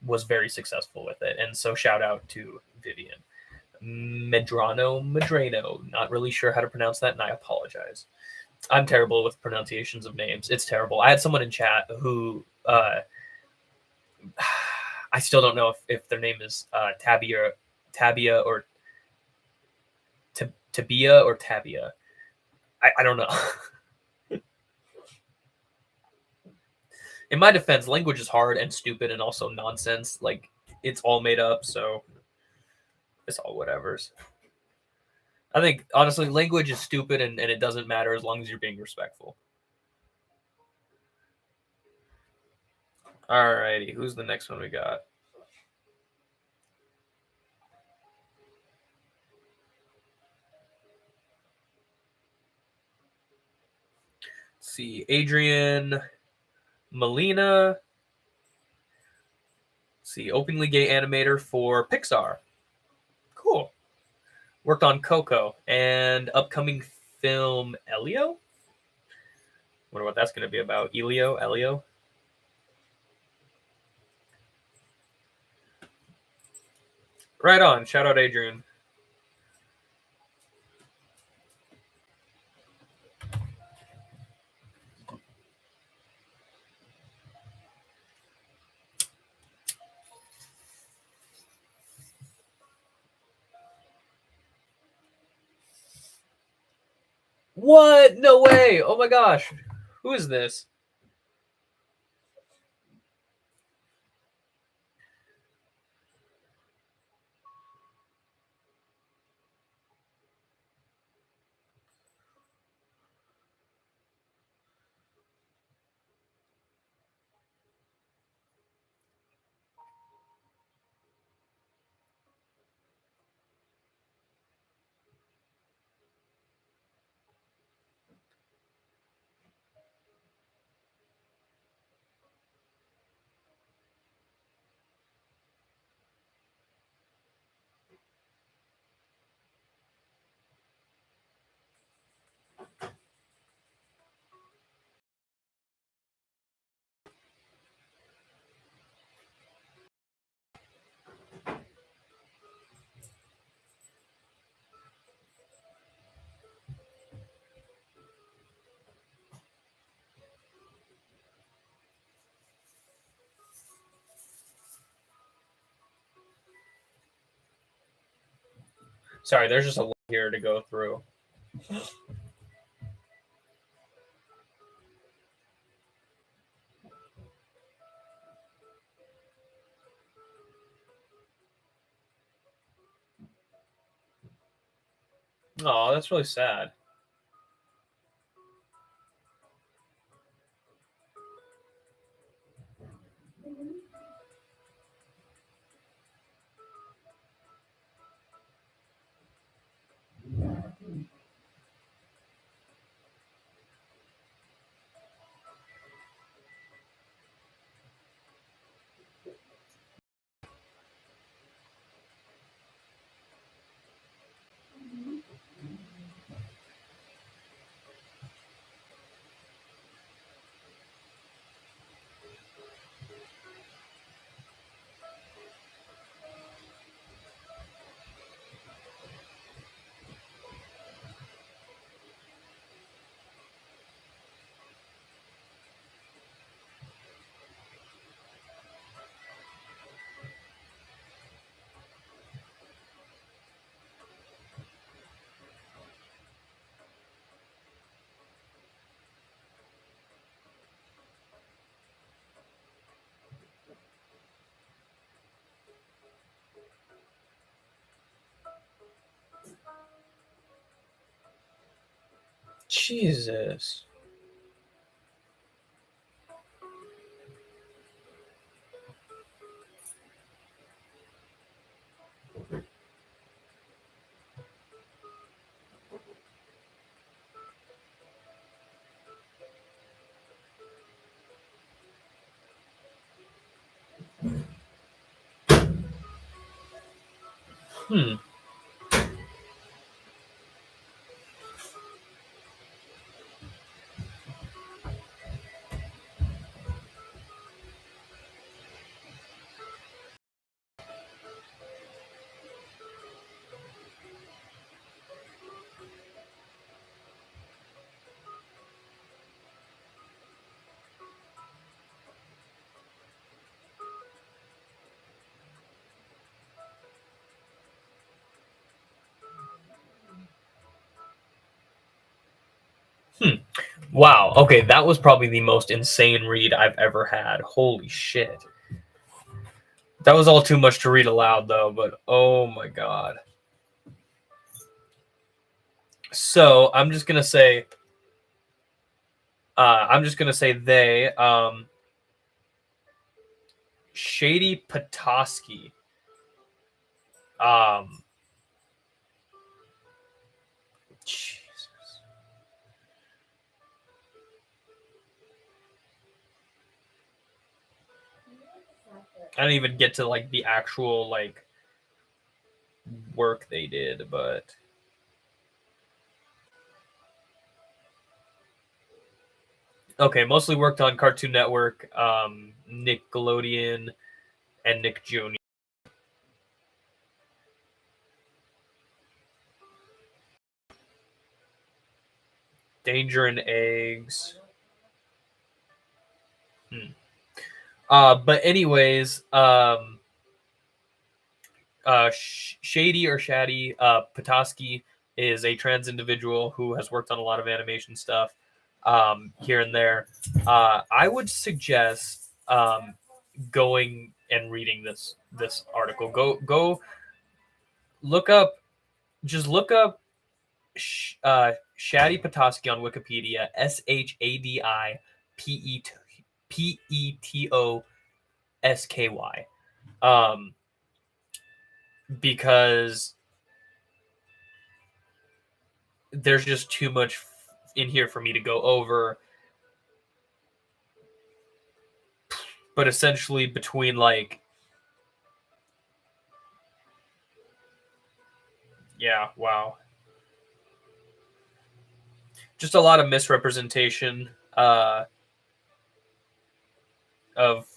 was very successful with it. And so shout out to Vivian. Medrano, not really sure how to pronounce that, and I apologize. I'm terrible with pronunciations of names. It's terrible. I had someone in chat who I still don't know if their name is Tabia or Tabia or Tabia. I don't know. In my defense, language is hard and stupid and also nonsense. Like, it's all made up, so it's all whatevers. I think honestly, language is stupid and it doesn't matter as long as you're being respectful. Alrighty, who's the next one we got? Let's see, Adrian Molina. Let's see, openly gay animator for Pixar. Cool. Worked on Coco and upcoming film Elio. Wonder what that's going to be about. Elio. Right on. Shout out Adrian. What? No way. Oh my gosh. Who is this? Sorry, there's just a here to go through. Oh, that's really sad. Jesus. Hmm. Hmm. Wow. Okay, that was probably the most insane read I've ever had. Holy shit. That was all too much to read aloud, though. But oh my god. So I'm just gonna say. I'm just gonna say they. Shady Petoskey. Um. Jesus. I didn't even get to like the actual like work they did, but okay, mostly worked on Cartoon Network, Nickelodeon, and Nick Jr. Danger and Eggs. Hmm. But anyways, Shady or Shaddy Petoskey is a trans individual who has worked on a lot of animation stuff here and there. I would suggest going and reading this article. Go look up. Just look up Shadi Petoskey on Wikipedia. Shadipetosky. Because there's just too much in here for me to go over. But essentially, between like, yeah, wow, just a lot of misrepresentation of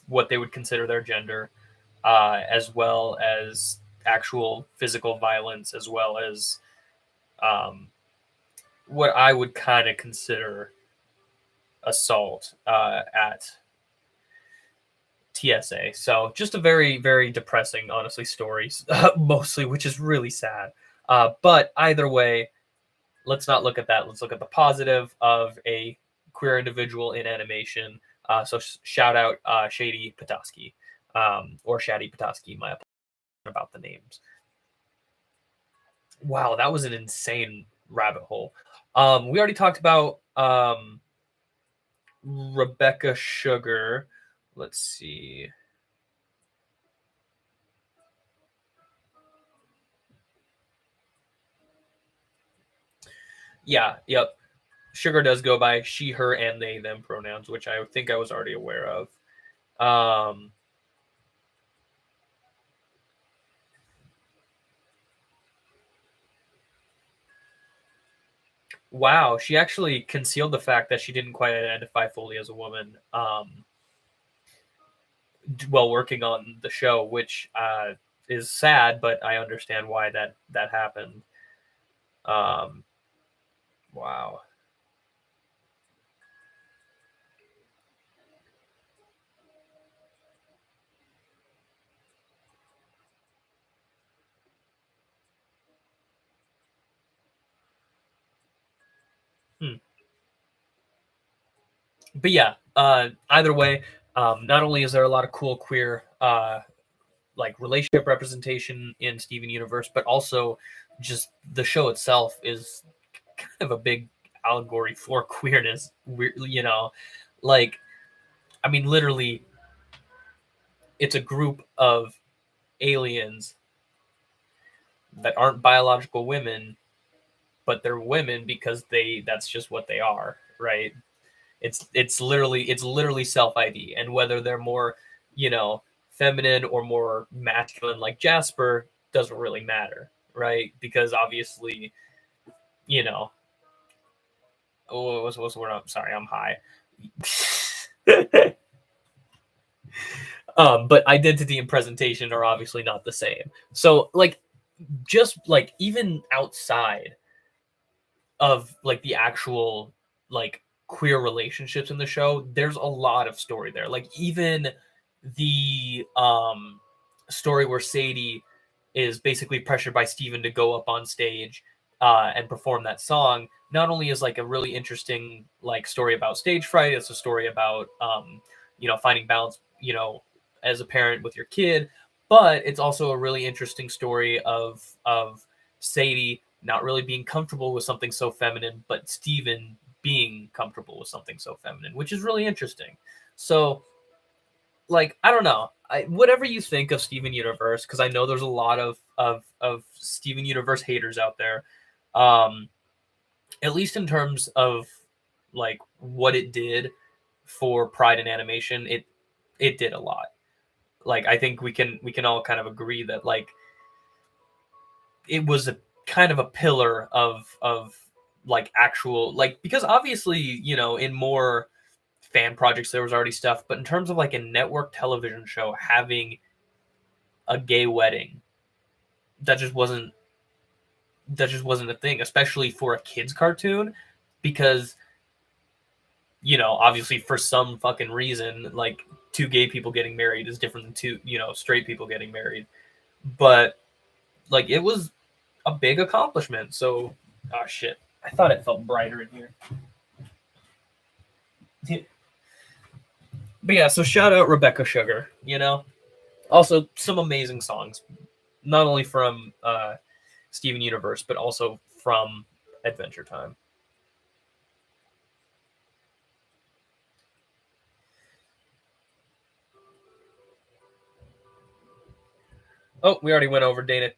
what they would consider their gender, as well as actual physical violence, as well as um, what I would kind of consider assault at TSA. So just a very, very depressing, honestly, stories, mostly, which is really sad. But either way, let's not look at that. Let's look at the positive of a queer individual in animation. So shout out Shady Petoskey, or Shady Petoskey. My apologies about the names. Wow, that was an insane rabbit hole. We already talked about Rebecca Sugar. Let's see. Yeah, yep. Sugar does go by she, her, and they, them pronouns, which I think I was already aware of. Um, wow, she actually concealed the fact that she didn't quite identify fully as a woman while working on the show, which is sad, but I understand why that happened. Um, wow. Hmm. But yeah, either way, not only is there a lot of cool queer like relationship representation in Steven Universe, but also just the show itself is kind of a big allegory for queerness. You know, like I mean, literally, it's a group of aliens that aren't biological women, but they're women because that's just what they are, right? It's literally self ID, and whether they're more, you know, feminine or more masculine like Jasper doesn't really matter, right? Because obviously, you know, oh, what's the word? I'm sorry, I'm high. But identity and presentation are obviously not the same. So, like, just like even outside of like the actual like queer relationships in the show, there's a lot of story there. Like even the story where Sadie is basically pressured by Steven to go up on stage and perform that song not only is like a really interesting like story about stage fright, it's a story about finding balance, as a parent with your kid, but it's also a really interesting story of Sadie not really being comfortable with something so feminine, but Steven being comfortable with something so feminine, which is really interesting. So, like, I don't know, whatever you think of Steven Universe, because I know there's a lot of Steven Universe haters out there. Um, at least in terms of like what it did for Pride in animation, it did a lot. Like, I think we can all kind of agree that like it was a kind of a pillar of like actual like because obviously in more fan projects there was already stuff, but in terms of like a network television show having a gay wedding, that just wasn't a thing, especially for a kids cartoon, because obviously for some fucking reason like two gay people getting married is different than two straight people getting married, but like it was a big accomplishment. So, oh shit, I thought it felt brighter in here. But yeah, so shout out Rebecca Sugar. Also some amazing songs, not only from Steven Universe, but also from Adventure Time. Oh, we already went over Dana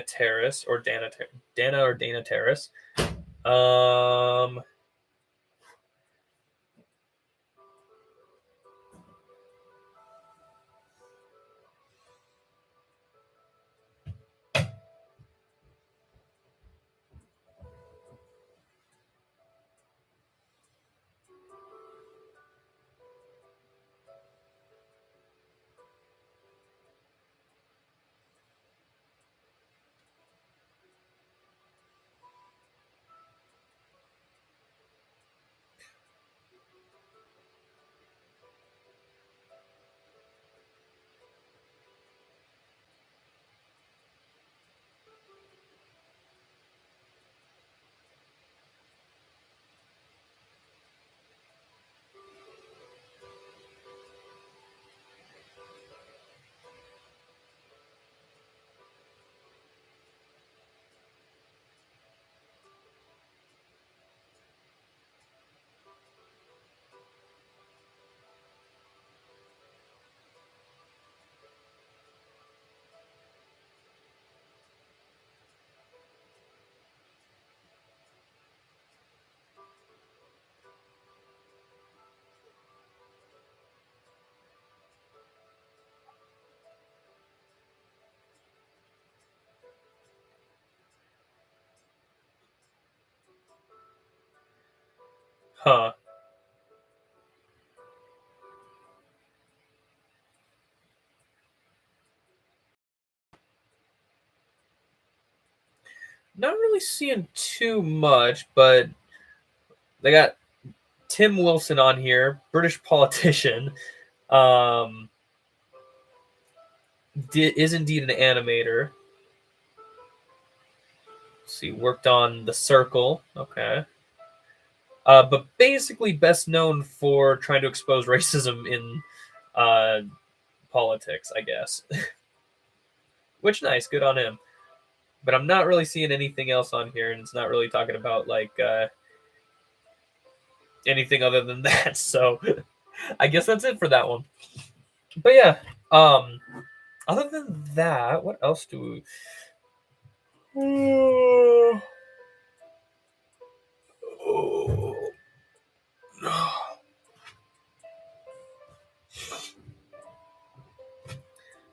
Terrace or Dana or Dana Terrace. Um, Huh. Not really seeing too much, but they got Tim Wilson on here, British politician. Um, is indeed an animator. Let's see, worked on The Circle. Okay. But basically best known for trying to expose racism in uh, politics, I guess. Which nice, good on him. But I'm not really seeing anything else on here, and it's not really talking about like anything other than that. So I guess that's it for that one. But yeah, other than that, what else do we?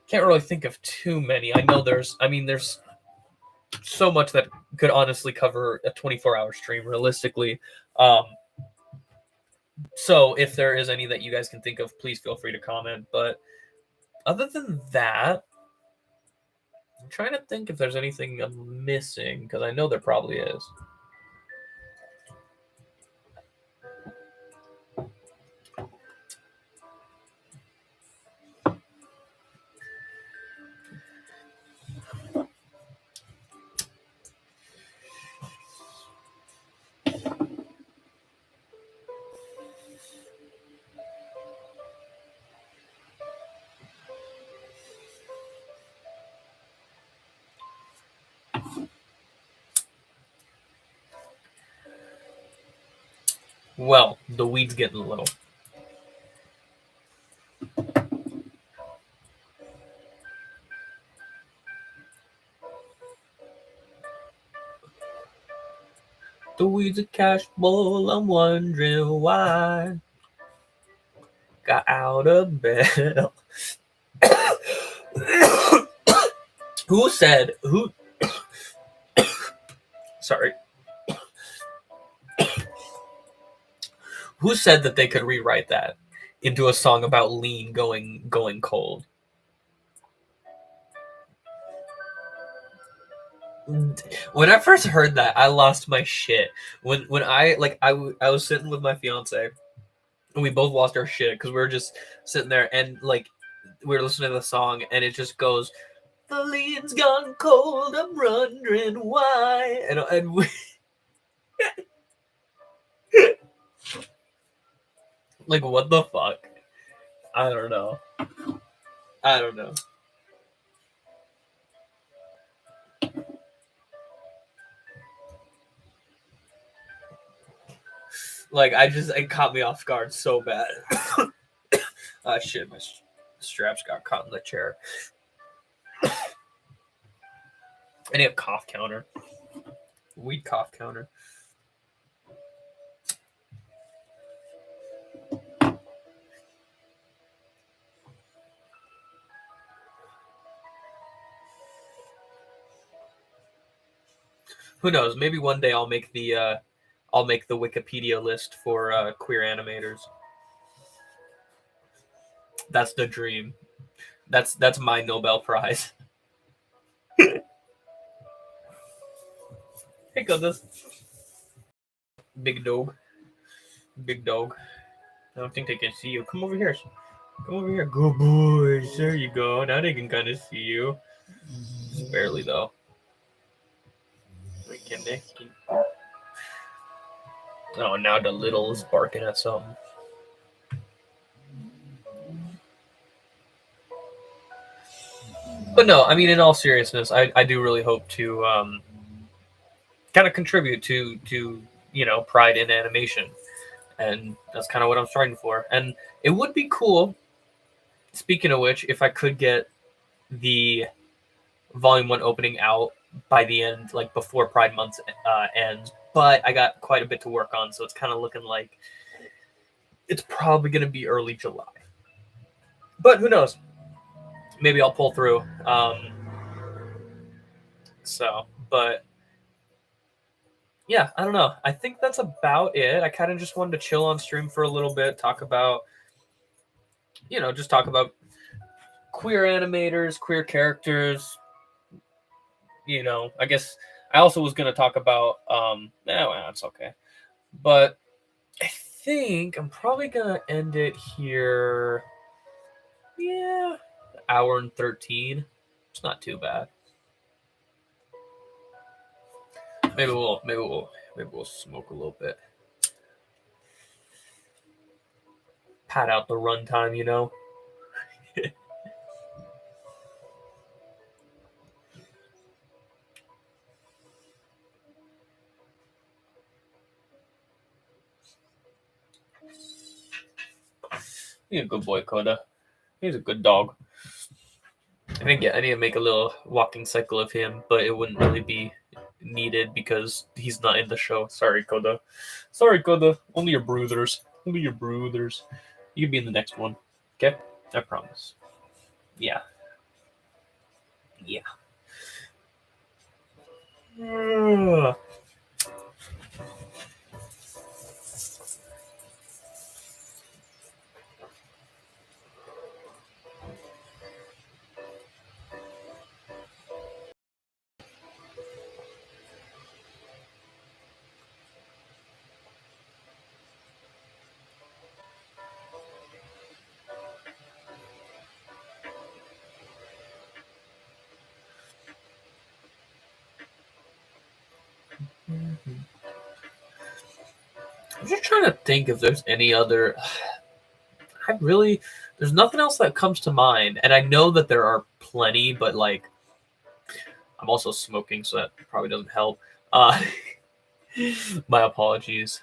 Can't really think of too many. I know there's so much that could honestly cover a 24-hour stream realistically. Um, so if there is any that you guys can think of, please feel free to comment. But other than that, I'm trying to think if there's anything I'm missing because I know there probably is. Well, the weed's getting low. The weeds are cash bowl. I'm wondering why. Got out of bed. Who said who? Sorry. Who said that they could rewrite that into a song about lean going cold? When I first heard that, I lost my shit. When I was sitting with my fiance and we both lost our shit because we were just sitting there and like we were listening to the song and it just goes, "The lean's gone cold. I'm wondering why." And we, like what the fuck? I don't know. I don't know. Like it caught me off guard so bad. Shit, my straps got caught in the chair. I need a cough counter. Weed cough counter. Who knows? Maybe one day I'll make the Wikipedia list for queer animators. That's the dream. That's my Nobel Prize. Hey, goodness. Big dog. Big dog. I don't think they can see you. Come over here. Come over here. Good boys. There you go. Now they can kind of see you. Just barely, though. Wait, can they? Oh, now the little is barking at something. But no, I mean, in all seriousness, I do really hope to kind of contribute to pride in animation, and that's kind of what I'm striving for. And it would be cool. Speaking of which, if I could get the Volume 1 opening out by the end, like before Pride Month ends, but I got quite a bit to work on, so it's kind of looking like it's probably going to be early July. But who knows? Maybe I'll pull through. But yeah, I don't know. I think that's about it. I kind of just wanted to chill on stream for a little bit, talk about, just talk about queer animators, queer characters. I guess I also was going to talk about, well, it's okay. But I think I'm probably going to end it here. Yeah, hour and 13. It's not too bad. Maybe we'll smoke a little bit. Pat out the runtime, He's a good boy, Coda. He's a good dog. I need to make a little walking cycle of him, but it wouldn't really be needed because he's not in the show. Sorry, Coda. Sorry, Coda. Only your brothers. Only your brothers. You can be in the next one. Okay? I promise. Yeah. Yeah. I'm just trying to think if there's any other. There's nothing else that comes to mind, and I know that there are plenty, but like, I'm also smoking, so that probably doesn't help. Uh, my apologies.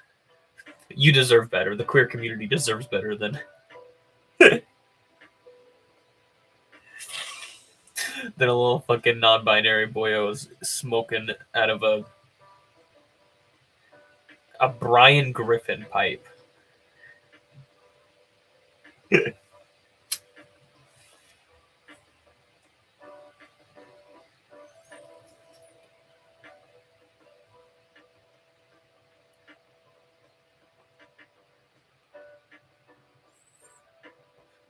You deserve better. The queer community deserves better than than a little fucking non-binary boyo is smoking out of a Brian Griffin pipe.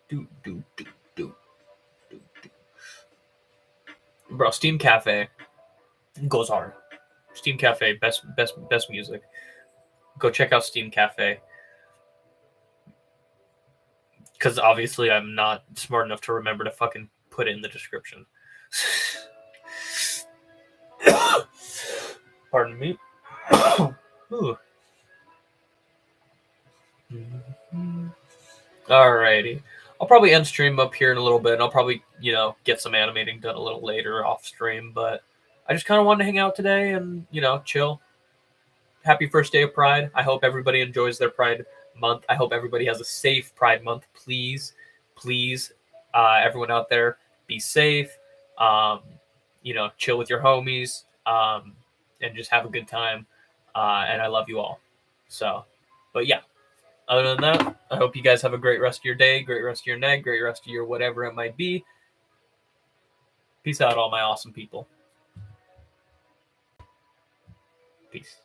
do, do, do, do, do, do. Bro, Steam Cafe goes hard. Steam Cafe, best music. Go check out Steam Cafe. Because obviously I'm not smart enough to remember to fucking put it in the description. Pardon me. Ooh. Alrighty. I'll probably end stream up here in a little bit, and I'll probably, get some animating done a little later off stream, but I just kind of wanted to hang out today and, chill. Happy first day of Pride. I hope everybody enjoys their Pride month. I hope everybody has a safe Pride month. Please, please, everyone out there, be safe. Chill with your homies, and just have a good time. And I love you all. So, but yeah, other than that, I hope you guys have a great rest of your day, great rest of your night, great rest of your whatever it might be. Peace out, all my awesome people. Peace.